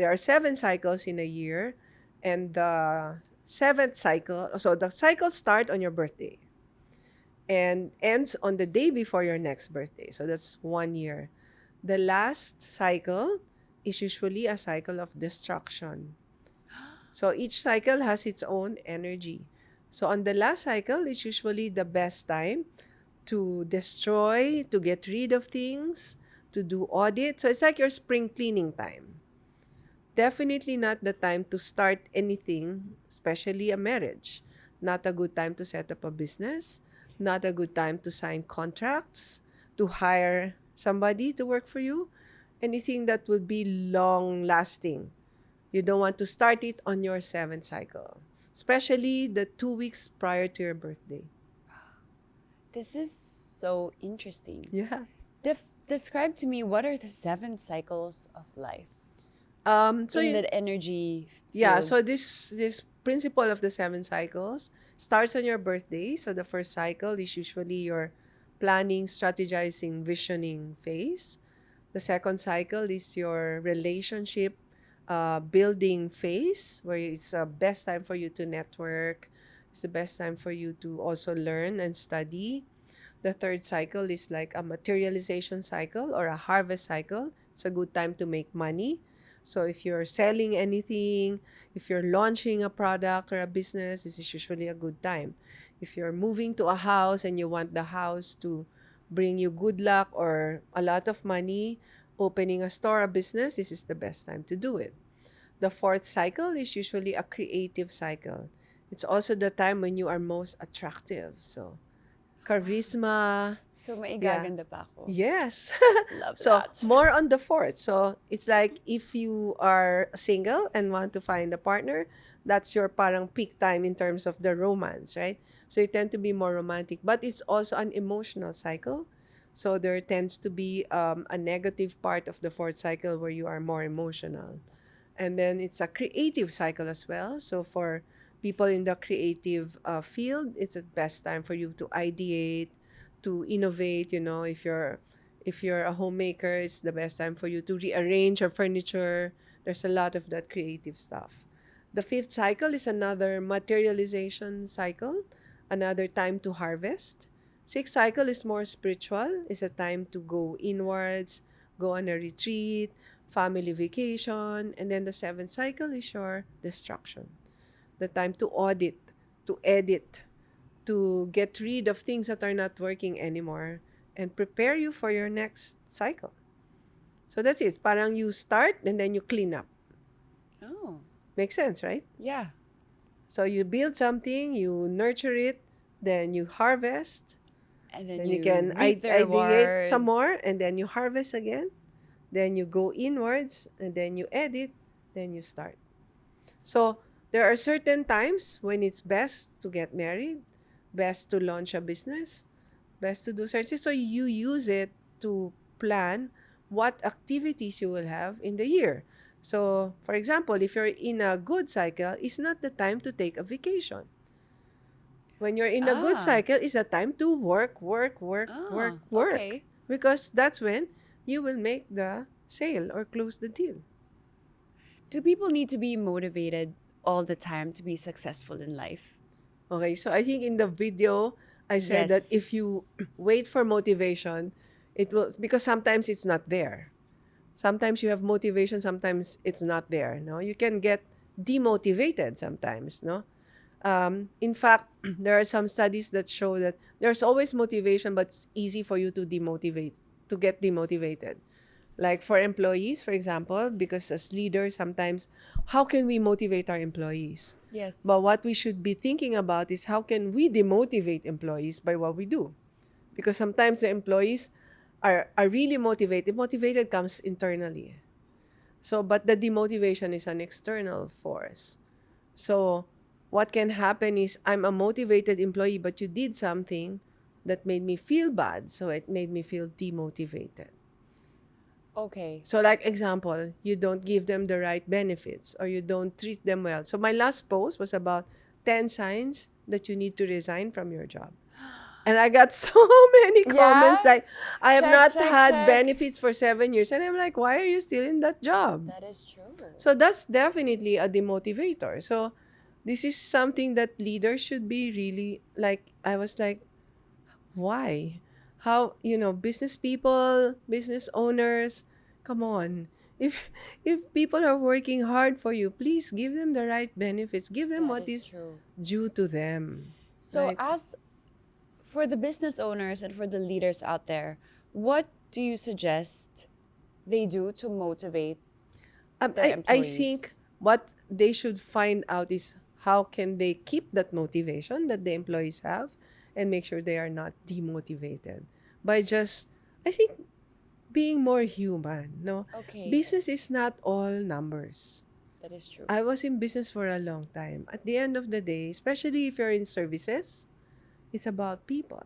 are 7 cycles in a year, and the 7th cycle, so the cycles start on your birthday and ends on the day before your next birthday. So that's 1 year. The last cycle is usually a cycle of destruction. So each cycle has its own energy. So on the last cycle is usually the best time to destroy, to get rid of things, to do audit. So it's like your spring cleaning time. Definitely not the time to start anything, especially a marriage. Not a good time to set up a business. Not a good time to sign contracts, to hire somebody to work for you. Anything that would be long-lasting. You don't want to start it on your 7th cycle, especially the 2 weeks prior to your birthday. This is so interesting. Yeah. Describe to me, what are the 7 cycles of life So in the energy yeah, field? so this principle of the 7 cycles starts on your birthday. So the first cycle is usually your planning, strategizing, visioning phase. The second cycle is your relationship building phase, where it's the best time for you to network. It's the best time for you to also learn and study. The third cycle is like a materialization cycle or a harvest cycle. It's a good time to make money. So if you're selling anything, if you're launching a product or a business, this is usually a good time. If you're moving to a house and you want the house to bring you good luck or a lot of money, opening a store, a business, this is the best time to do it. The fourth cycle is usually a creative cycle. It's also the time when you are most attractive. So, charisma, So, yeah. maigaganda pa ako. Yes. Love So, that. more on the fourth. So, it's like if you are single and want to find a partner, that's your parang peak time in terms of the romance, right? So, you tend to be more romantic. But it's also an emotional cycle. So, there tends to be a negative part of the fourth cycle where you are more emotional. And then it's a creative cycle as well. So for people in the creative field, it's the best time for you to ideate, to innovate. If you're a homemaker, it's the best time for you to rearrange your furniture. There's a lot of that creative stuff. The fifth cycle is another materialization cycle, another time to harvest. Sixth cycle is more spiritual. It's a time to go inwards, go on a retreat, family vacation, and then the seventh cycle is your destruction. The time to audit, to edit, to get rid of things that are not working anymore and prepare you for your next cycle. So that's it. Parang you start and then you clean up. Oh, Makes sense, right? yeah. So you build something, you nurture it, then you harvest, And then then you you can reap the ideate some more, rewards. and then you harvest again. Then you go inwards, and then you edit, then you start. So there are certain times when it's best to get married, best to launch a business, best to do certain. So you use it to plan what activities you will have in the year. So, for example, if you're in a good cycle, it's not the time to take a vacation. When you're in a good Ah, cycle, it's a time to work, work, work, work, ah, work. okay. Because that's when you will make the sale or close the deal. Do people need to be motivated all the time to be successful in life? Okay, so I think in the video, I said that Yes. if you wait for motivation, it will, because sometimes it's not there. Sometimes you have motivation, sometimes it's not there. No, you can get demotivated sometimes. No, in fact, there are some studies that show that there's always motivation, but it's easy for you to get demotivated. Like for employees, for example, because as leaders, sometimes, how can we motivate our employees? Yes. But what we should be thinking about is how can we demotivate employees by what we do? Because sometimes the employees are really motivated. Motivated comes internally. So, but the demotivation is an external force. So, what can happen is I'm a motivated employee, but you did something that made me feel bad. So, it made me feel demotivated. Okay. So, like example, you don't give them the right benefits or you don't treat them well. So, my last post was about 10 signs that you need to resign from your job. And I got so many Yeah. comments like, I have Check, not check, had check. benefits for 7 years. And I'm like, why are you still in that job? That is true. So that's definitely a demotivator. So this is something that leaders should be really like, I was like, why? How, business people, business owners, come on. If people are working hard for you, please give them the right benefits. Give them That what is is true. due to them. So, Right? as for the business owners and for the leaders out there, what do you suggest they do to motivate their I think employees? what they should find out is how can they keep that motivation that the employees have and make sure they are not demotivated by just, I think, being more human. No, Okay, business is not all numbers. that is true. I was in business for a long time. At the end of the day, especially if you're in services, it's about people.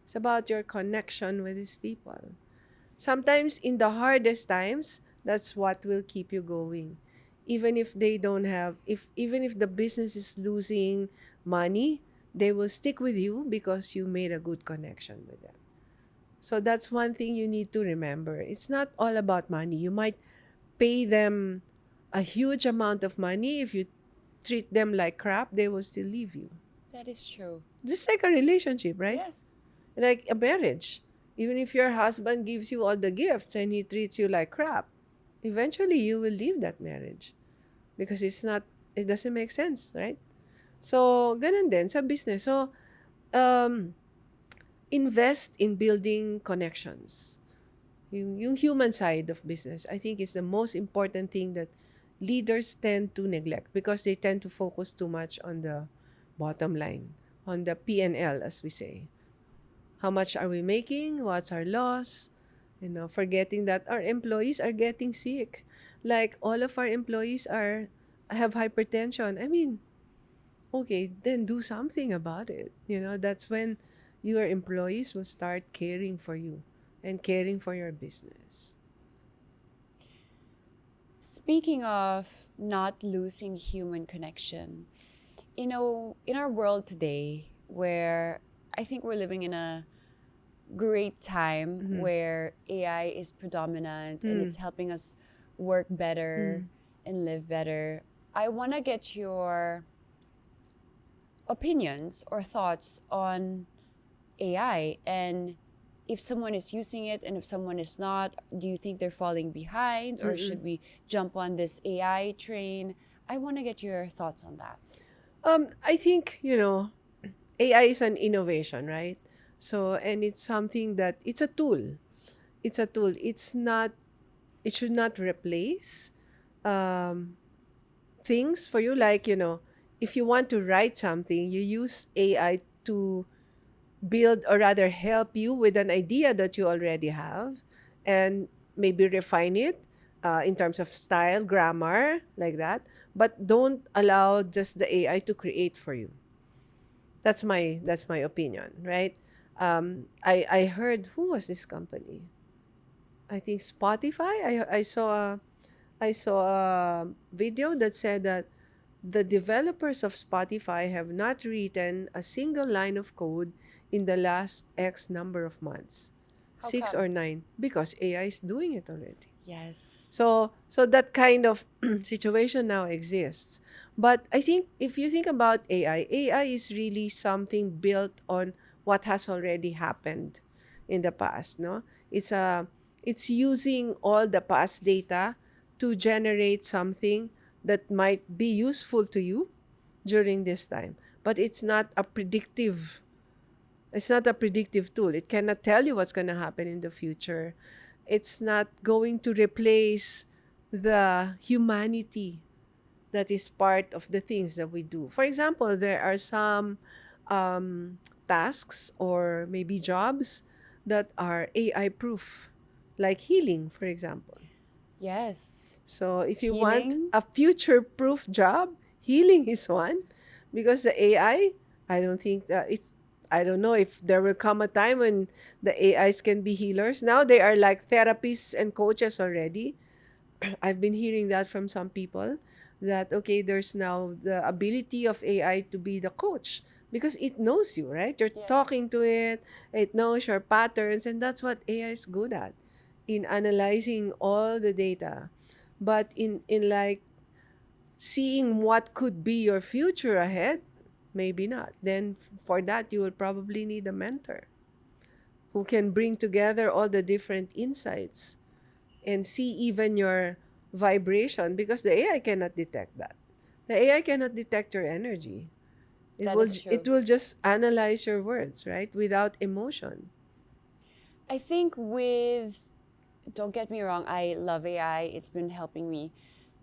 It's about your connection with these people. Sometimes in the hardest times, that's what will keep you going. Even if they don't have, if even if the business is losing money, they will stick with you because you made a good connection with them. So that's one thing you need to remember. It's not all about money. You might pay them a huge amount of money. If you treat them like crap, they will still leave you. That is true. Just like a relationship, right? Yes. Like a marriage. Even if your husband gives you all the gifts and he treats you like crap, eventually you will leave that marriage because it doesn't make sense, right? So, ganun din sa business. So, um, invest in building connections. Yung human side of business, I think, is the most important thing that leaders tend to neglect because they tend to focus too much on the bottom line, on the P&L, as we say. How much are we making? What's our loss? Forgetting that our employees are getting sick. Like all of our employees have hypertension. I mean, okay, then do something about it. That's when your employees will start caring for you and caring for your business. Speaking of not losing human connection, in our world today, where I think we're living in a great time where AI is predominant and it's helping us work better and live better, I want to get your opinions or thoughts on AI, and if someone is using it and if someone is not, do you think they're falling behind, or should we jump on this AI train? I want to get your thoughts on that. I think, AI is an innovation, right? So, and it's something that it's a tool. It's a tool. It should not replace um, things for you. Like, if you want to write something, you use AI to build or rather help you with an idea that you already have and maybe refine it in terms of style, grammar, like that. But don't allow just the AI to create for you. That's my opinion, right? I heard, who was this company? I think Spotify. I saw a video that said that the developers of Spotify have not written a single line of code in the last X number of months. How 6 come? or 9, because AI is doing it already. Yes. So that kind of situation now exists. But I think if you think about AI is really something built on what has already happened in the past, no? It's using all the past data to generate something that might be useful to you during this time. But it's not a predictive tool. It cannot tell you what's going to happen in the future. It's not going to replace the humanity that is part of the things that we do. For example, there are some tasks or maybe jobs that are AI proof, like healing, for example. Yes. So if you want Healing. a future proof job, healing is one, because the AI, I don't think that I don't know if there will come a time when the AIs can be healers. Now they are like therapists and coaches already. I've been hearing that from some people, that okay, there's now the ability of AI to be the coach because it knows you, right? You're Yes. talking to it, it knows your patterns, and that's what AI is good at, in analyzing all the data. But in like seeing what could be your future ahead, maybe not. Then for that, you will probably need a mentor who can bring together all the different insights and see even your vibration, because the AI cannot detect that. The AI cannot detect your energy. It That will is true. it will just analyze your words, right? Without emotion. I think don't get me wrong, I love AI. It's been helping me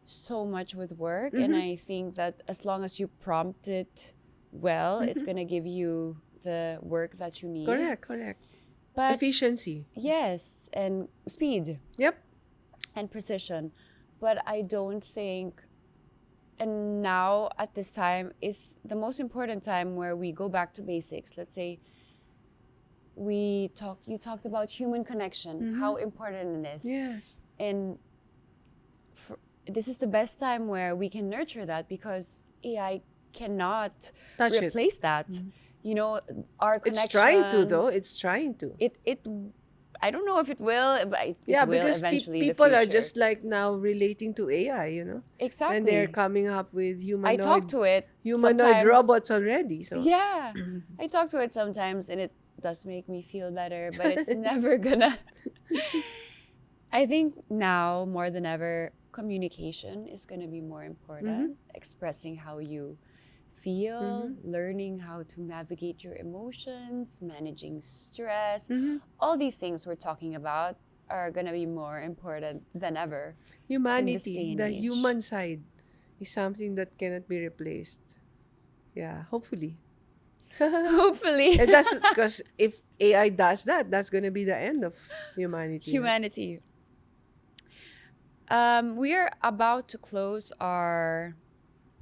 so much with work. And I think that as long as you prompt it well, it's going to give you the work that you need. Correct. But Efficiency. yes, and speed Yep. and precision. But I don't think, and now at this time is the most important time where we go back to basics. Let's say you talked about human connection, how important it is. Yes. And this is the best time where we can nurture that, because AI cannot Touch it. replace that. Our connection. It's trying to, though. It's trying to. It I don't know if it will, but it Yeah, will because eventually. In the people are future. just like now relating to AI. Exactly. And they're coming up with I talk to it humanoid sometimes. robots already. So Yeah, I talk to it sometimes, and does make me feel better, but it's never gonna. I think now more than ever, communication is gonna be more Mm-hmm. important. Expressing how you feel, Mm-hmm. learning how to navigate your emotions, managing stress, Mm-hmm. all these things we're talking about are gonna be more important than ever in this Humanity, day and the age. human side, is something that cannot be replaced. Yeah, hopefully. Hopefully, It does, because if AI does that, that's gonna be the end of humanity, right? humanity. We are about to close our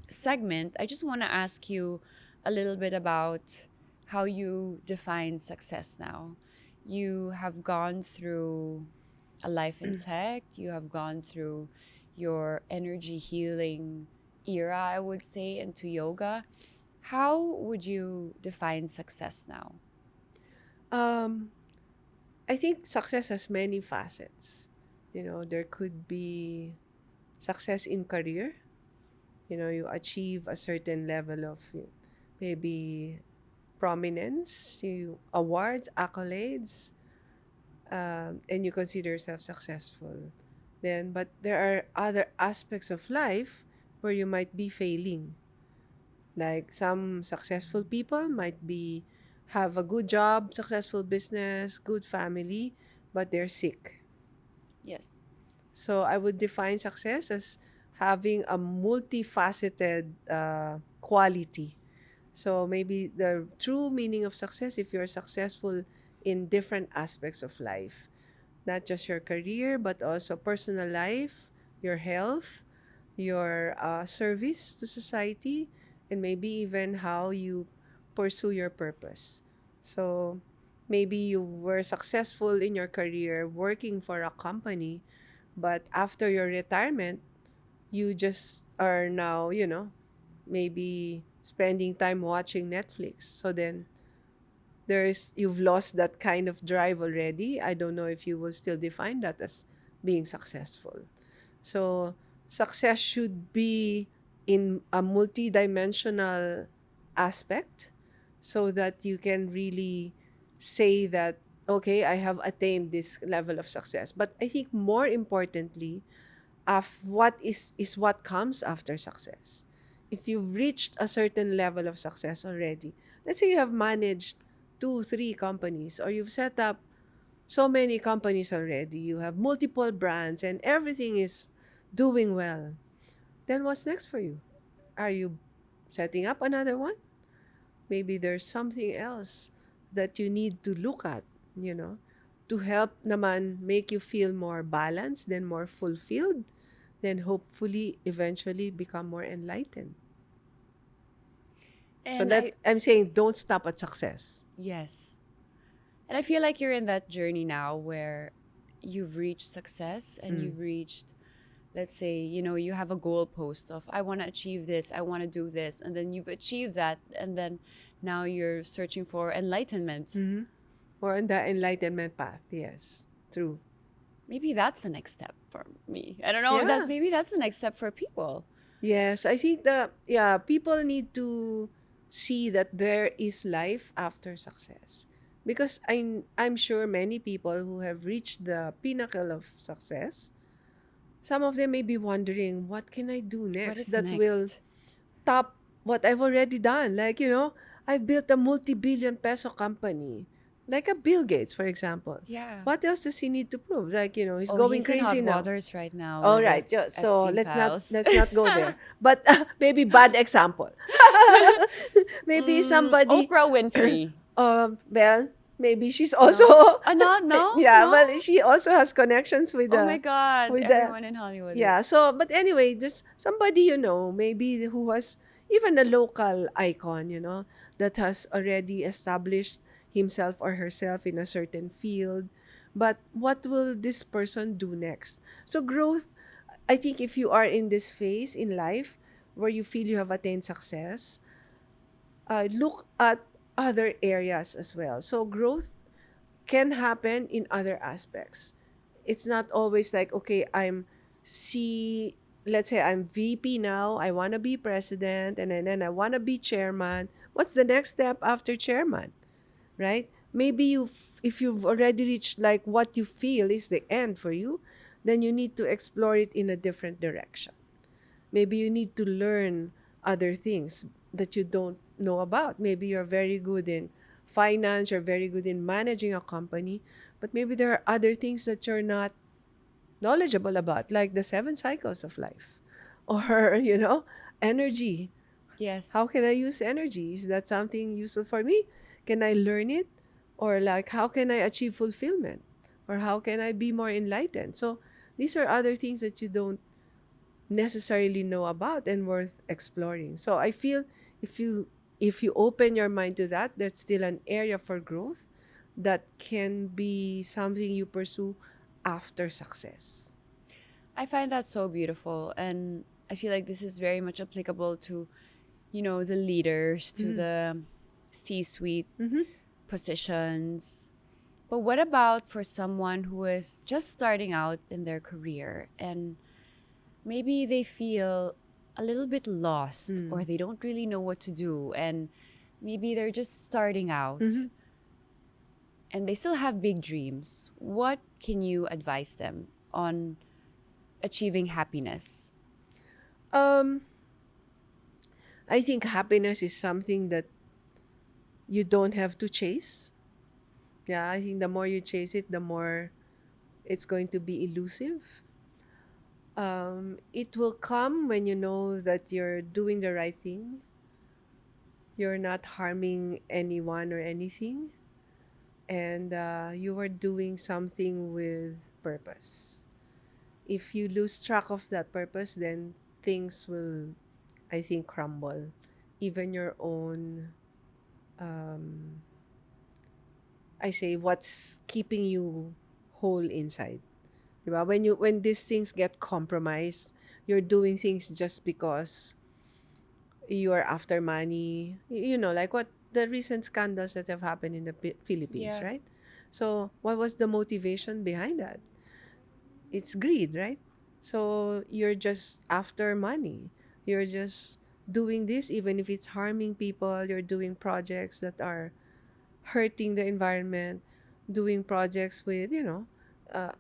segment. I just want to ask you a little bit about how you define success now. You have gone through a life in tech, you have gone through your energy healing era, I would say, into yoga. How would you define success now? Um, I think success has many facets. There could be success in career. You achieve a certain level of maybe prominence, awards, accolades, and you consider yourself successful. But there are other aspects of life where you might be failing. Like some successful people might be have a good job, successful business, good family, but they're sick. Yes. So I would define success as having a multifaceted quality. So maybe the true meaning of success, if you're successful in different aspects of life, not just your career, but also personal life, your health, your service to society, and maybe even how you pursue your purpose. So maybe you were successful in your career working for a company, but after your retirement, you just are now, maybe spending time watching Netflix. So then you've lost that kind of drive already. I don't know if you will still define that as being successful. So success should be in a multidimensional aspect so that you can really say that, okay, I have attained this level of success. But I think more importantly, of what is what comes after success. If you've reached a certain level of success already, let's say you have managed 2, 3 companies, or you've set up so many companies already, you have multiple brands and everything is doing well, then what's next for you? Are you setting up another one? Maybe there's something else that you need to look at, you know, to help naman make you feel more balanced, then more fulfilled, then hopefully eventually become more enlightened. So And I, that I'm saying don't stop at success. yes. And I feel like you're in that journey now where you've reached success and Mm. you've reached, let's say, you have a goal post of, I want to achieve this, I want to do this. And then you've achieved that. And then now you're searching for enlightenment. Mm-hmm. Or on the enlightenment path. Yes. True. Maybe that's the next step for me. I don't know. Yeah. Maybe that's the next step for people. Yes. I think that, yeah, people need to see that there is life after success. Because I'm sure many people who have reached the pinnacle of success, some of them may be wondering, what can I do What next is that will next? top what I've already done? Like, I've built a multi-billion peso company. Like a Bill Gates, for example. Yeah. What else does he need to prove? Like, he's Oh, going he's in hot crazy now. waters right now All with the right. Yeah, so Epstein let's not files. let's not go there. But maybe bad example. Maybe somebody Oprah Winfrey. well, maybe she's also No? No, no, yeah, no. well, she also has connections with Oh my the God. with the Everyone in Hollywood. yeah. So, but anyway, this somebody maybe who was even a local icon, that has already established himself or herself in a certain field. But what will this person do next? So growth, I think if you are in this phase in life where you feel you have attained success, look at other areas as well. So growth can happen in other aspects. It's not always like, okay, C, let's say I'm VP now, I want to be president, and then I want to be chairman. What's the next step after chairman, right? maybe if you've already reached like what you feel is the end for you, then you need to explore it in a different direction. Maybe you need to learn other things that you don't know about. Maybe you're very good in finance, you're very good in managing a company, but maybe there are other things that you're not knowledgeable about, like the seven cycles of life or, energy. Yes. How can I use energy? Is that something useful for me? Can I learn it? Or like, how can I achieve fulfillment? Or how can I be more enlightened? So these are other things that you don't necessarily know about and worth exploring. So I feel if you open your mind to that, that's still an area for growth that can be something you pursue after success. I find that so beautiful. And I feel like this is very much applicable to, the leaders, to the C suite Mm-hmm. positions. But what about for someone who is just starting out in their career and maybe they feel a little bit lost or they don't really know what to do and maybe they're just starting out Mm-hmm. and they still have big dreams? What can you advise them on achieving happiness? Um, I think happiness is something that you don't have to chase. Yeah, I think the more you chase it, the more it's going to be elusive. It will come when you know that you're doing the right thing, you're not harming anyone or anything, and you are doing something with purpose. If you lose track of that purpose, then things will, I think, crumble. Even your own, um, I say, what's keeping you whole inside. Diba? When these things get compromised, you're doing things just because you are after money. Like what the recent scandals that have happened in the Philippines, Yeah. right? So, what was the motivation behind that? It's greed, right? So, you're just after money. You're just doing this even if it's harming people. You're doing projects that are hurting the environment, doing projects with, uh,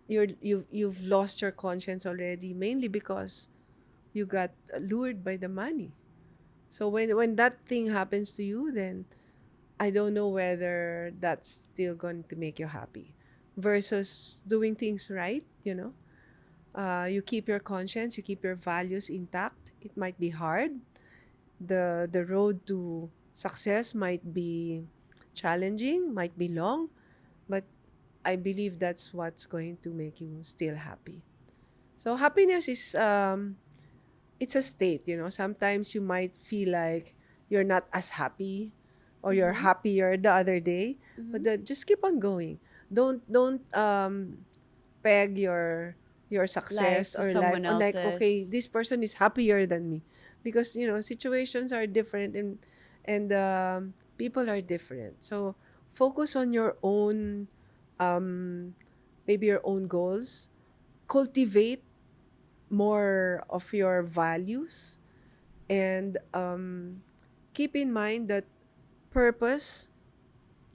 you've lost your conscience already, mainly because you got lured by the money. So when that thing happens to you, then I don't know whether that's still going to make you happy versus doing things right, you keep your conscience, you keep your values intact. It might be hard. The road to success might be challenging, might be long, but I believe that's what's going to make you still happy. So happiness is it's a state, Sometimes you might feel like you're not as happy or you're Mm-hmm. happier the other day, Mm-hmm. but just keep on going. Don't peg your Life success to or life someone on like, okay, else's. this person is happier than me, because situations are different, and people are different. So focus on your own, um maybe your own goals. Cultivate more of your values, and keep in mind that purpose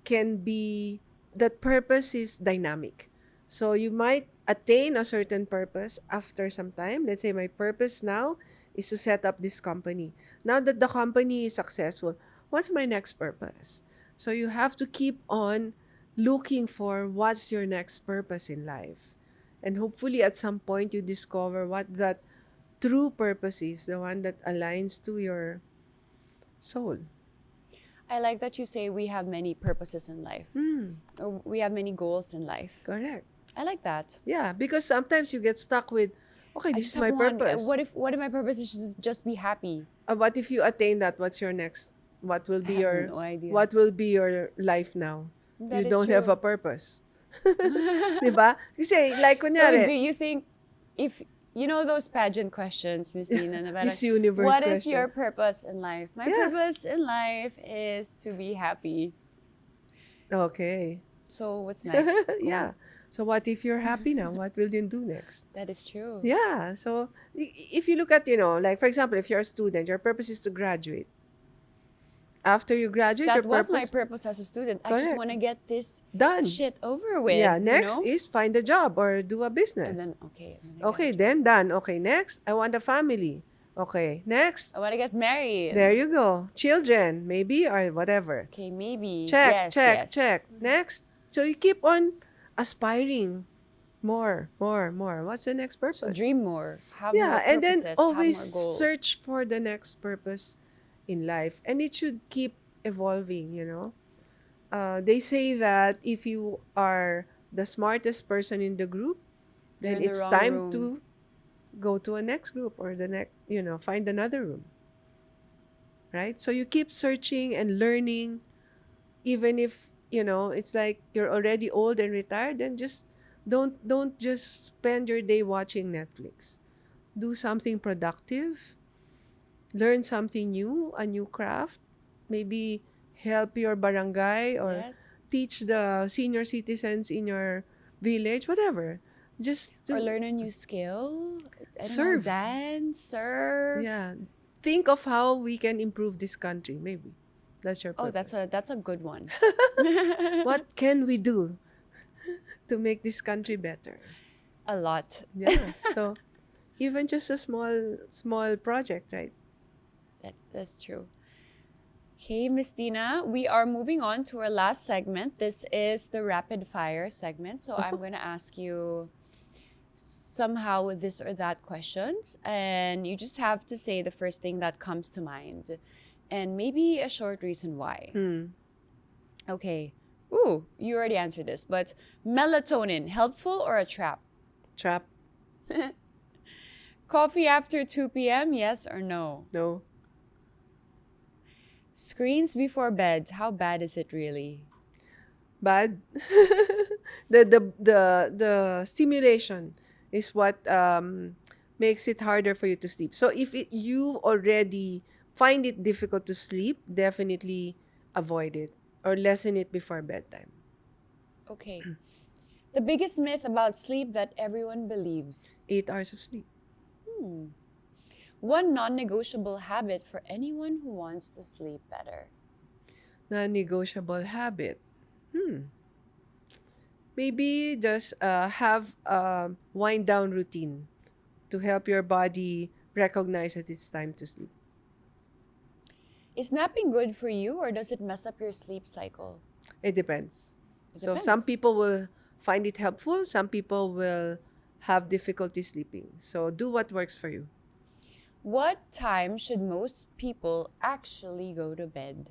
can be that purpose is dynamic. So you might attain a certain purpose after some time. Let's say my purpose now is to set up this company. Now that the company is successful, what's my next purpose? So you have to keep on looking for what's your next purpose in life. And hopefully at some point you discover what that true purpose is, the one that aligns to your soul. I like that you say we have many purposes in life, Hmm, or we have many goals in life. correct. I like that. Yeah, because sometimes you get stuck with, okay, I this just is have my one. purpose. What if my purpose is just be happy? What if you attain that? What's your next? What will I be have your no idea. what will be your life now? You That is don't have a true. purpose. 'Di ba? Kasi like So do kunyari, you think if those pageant questions, Miss Dina, na parang, Miss Universe what is question. your purpose in life? My Yeah. purpose in life is to be happy. Okay. So what's next? Yeah. So what if you're happy now? What will you do next? That is true. Yeah. So if you look at, like for example, if you're a student, your purpose is to graduate. After you graduate, your That was my purpose, purpose as a student. I just correct, want to get this done. shit over Yeah, with, next is find a job or do a And business. then, okay, I'm gonna Okay, get a job. then done. Okay, next, I want a family. Okay, next, I want to get married. there you go. Children, maybe, or whatever. Okay, maybe. Check, Yes, check, yes. check. Next. So you keep on aspiring more, more, more. What's the next purpose? So dream more. Have Yeah, more and then purposes. always Have more goals. search for the next purpose in life. And it should keep evolving, They say that if you are the smartest person in the group, You're then in the it's wrong time room. to go to a next group or the next, find another room. Right? So you keep searching and learning, even if, it's like you're already old and retired, then just don't just spend your day watching Netflix. Do something productive, learn something new, a new craft, maybe help your barangay or Yes. teach the senior citizens in your village, whatever. Just Or to learn a new skill. I don't know, serve. dance, surf. Yeah. Think of how we can improve this country, maybe. That's your Oh, purpose. that's a good one. What can we do to make this country better? A lot. Yeah. So even just a small project, right? That's true. Okay, Miss Dina, we are moving on to our last segment. This is the rapid fire segment. So I'm going to ask you somehow this or that questions, and you just have to say the first thing that comes to mind and maybe a short reason why. Okay. Ooh, you already answered this, but melatonin, helpful or a trap? Trap. Coffee after 2 p.m., yes or no? No. Screens before bed, how bad is it really? Bad. The stimulation is what makes it harder for you to sleep. So if you already find it difficult to sleep, definitely avoid it or lessen it before bedtime. Okay. The biggest myth about sleep that everyone believes. 8 hours of sleep. One non-negotiable habit for anyone who wants to sleep better. Non-negotiable habit. Maybe just have a wind down routine to help your body recognize that it's time to sleep. Is napping good for you or does it mess up your sleep cycle? It depends. It So some depends. people will find it helpful, some people will have difficulty sleeping. So do what works for you. What time should most people actually go to bed?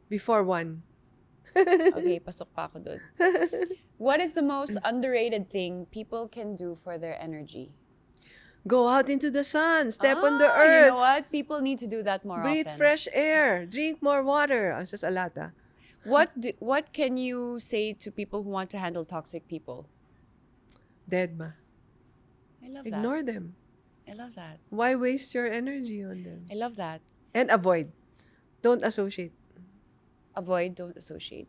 Before 1. Okay, pasok pa ako dun. What is the most underrated thing people can do for their energy? Go out into the sun, step on the You earth, know what? People need to do that more breathe often. fresh air, drink more water. It's just a lot. What can you say to people who want to handle toxic people? Dead ma. I love Ignore them. that. I love that. Why waste your energy on them? I love that. And avoid. Don't associate. Avoid, don't associate.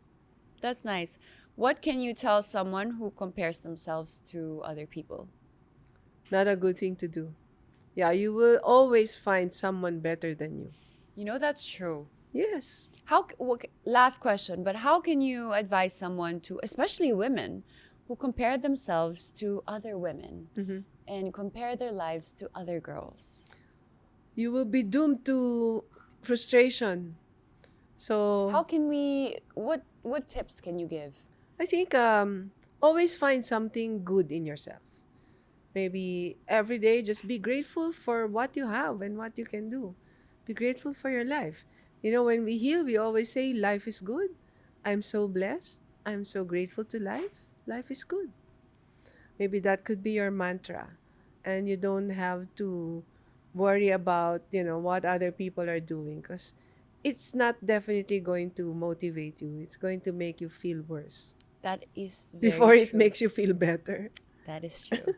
That's nice. What can you tell someone who compares themselves to other people? Not a good thing to do. Yeah, you will always find someone better than you. You know, that's true. Yes. Last question, but how can you advise someone to, especially women, who compare themselves to other women and compare their lives to other girls? You will be doomed to frustration. So How can we, what tips can you give? I think always find something good in yourself. Maybe every day just be grateful for what you have and what you can do. Be grateful for your life. You know, when we heal, we always say life is good. I'm so blessed. I'm so grateful to life. Life is good. Maybe that could be your mantra. And you don't have to worry about, what other people are doing, because it's not definitely going to motivate you. It's going to make you feel worse That is very before it true. makes you feel better. That is true.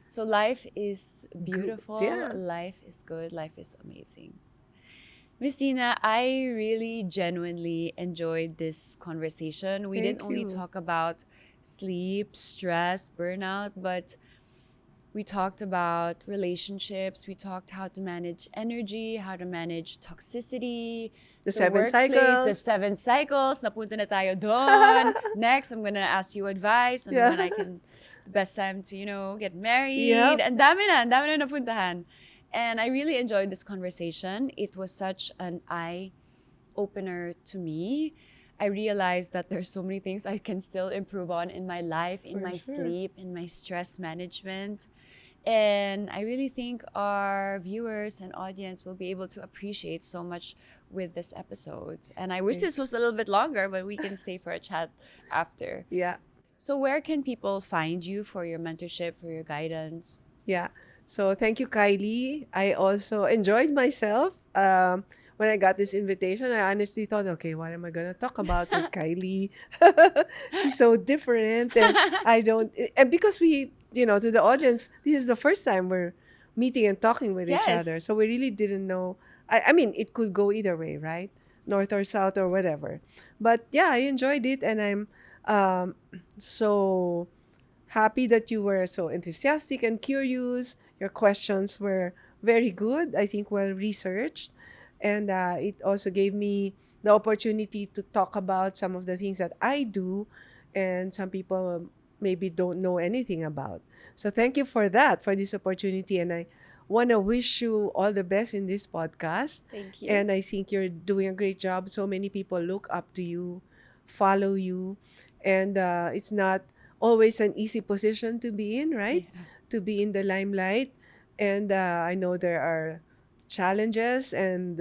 So life is beautiful. yeah. Life is good. Life is amazing. Miss Dina, I really genuinely enjoyed this conversation. We Thank didn't only you. talk about sleep, stress, burnout, but We talked about relationships. We talked how to manage energy, how to manage toxicity, The 7 workplace, the cycles. 7 cycles. Napunta na tayo doon. Next, I'm gonna ask you advice on when Yeah. I can, the best time to, get married. Yep. Ang dami na napuntahan. And I really enjoyed this conversation. It was such an eye opener to me. I realized that there's so many things I can still improve on in my life, in For my sure. sleep, in my stress management. And I really think our viewers and audience will be able to appreciate so much with this episode. And I wish this was a little bit longer, but we can stay for a chat after. Yeah. So where can people find you for your mentorship, for your guidance? Yeah. So thank you, Kylie. I also enjoyed myself. When I got this invitation, I honestly thought, okay, what am I gonna talk about with Kylie? She's so different, and and because we, to the audience, this is the first time we're meeting and talking with each other, so Yes. we really didn't know. I mean, it could go either way, right? North or south or whatever. But yeah, I enjoyed it, and I'm so happy that you were so enthusiastic and curious. Your questions were very good, I think well researched. And it also gave me the opportunity to talk about some of the things that I do and some people maybe don't know anything about. So thank you for that, for this opportunity. And I want to wish you all the best in this podcast. Thank you. And I think you're doing a great job. So many people look up to you, follow you. And it's not always an easy position to be in, right? Yeah. To be in the limelight. And I know there are challenges and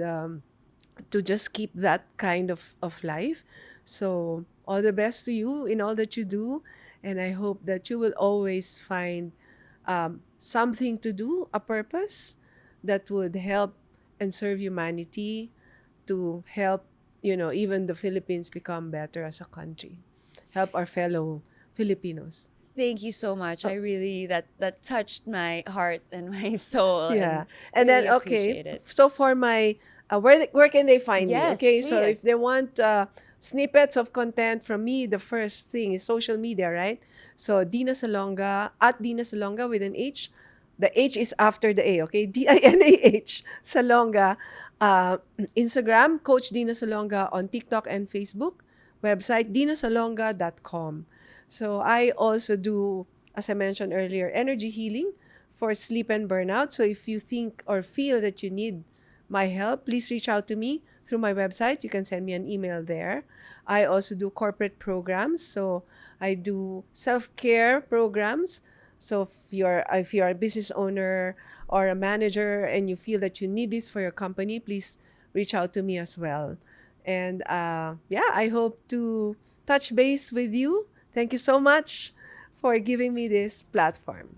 to just keep that kind of life. So all the best to you in all that you do. And I hope that you will always find something to do, a purpose that would help and serve humanity, to help, even the Philippines become better as a country. Help our fellow Filipinos. Thank you so much. I really that touched my heart and my soul. Yeah. And And really then, okay, appreciate it. so for my, where can they find me? Yes, Okay, so if they please. want snippets of content from me, the first thing is social media, right? So Dinah Salonga, at Dinah Salonga with an H. The H is after the A, okay? Dinah Salonga. Instagram, Coach Dinah Salonga on TikTok and Facebook. Website, dinasalonga.com. So I also do, as I mentioned earlier, energy healing for sleep and burnout. So if you think or feel that you need my help, please reach out to me through my website. You can send me an email there. I also do corporate programs. So I do self-care programs. So if you're a business owner or a manager and you feel that you need this for your company, please reach out to me as well. And yeah, I hope to touch base with you. Thank you so much for giving me this platform.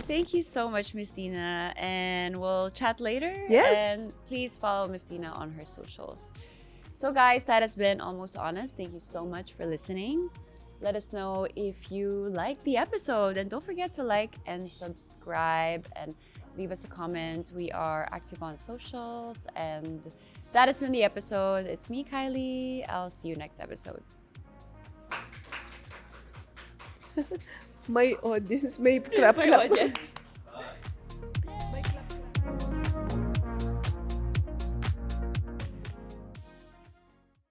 Thank you so much, Miss Dina. And we'll chat later. Yes. And please follow Miss Dina on her socials. So guys, that has been Almost Honest. Thank you so much for listening. Let us know if you liked the episode. And don't forget to like and subscribe and leave us a comment. We are active on socials. And that has been the episode. It's me, Kylie. I'll see you next episode. My audience may clap, My clap. audience.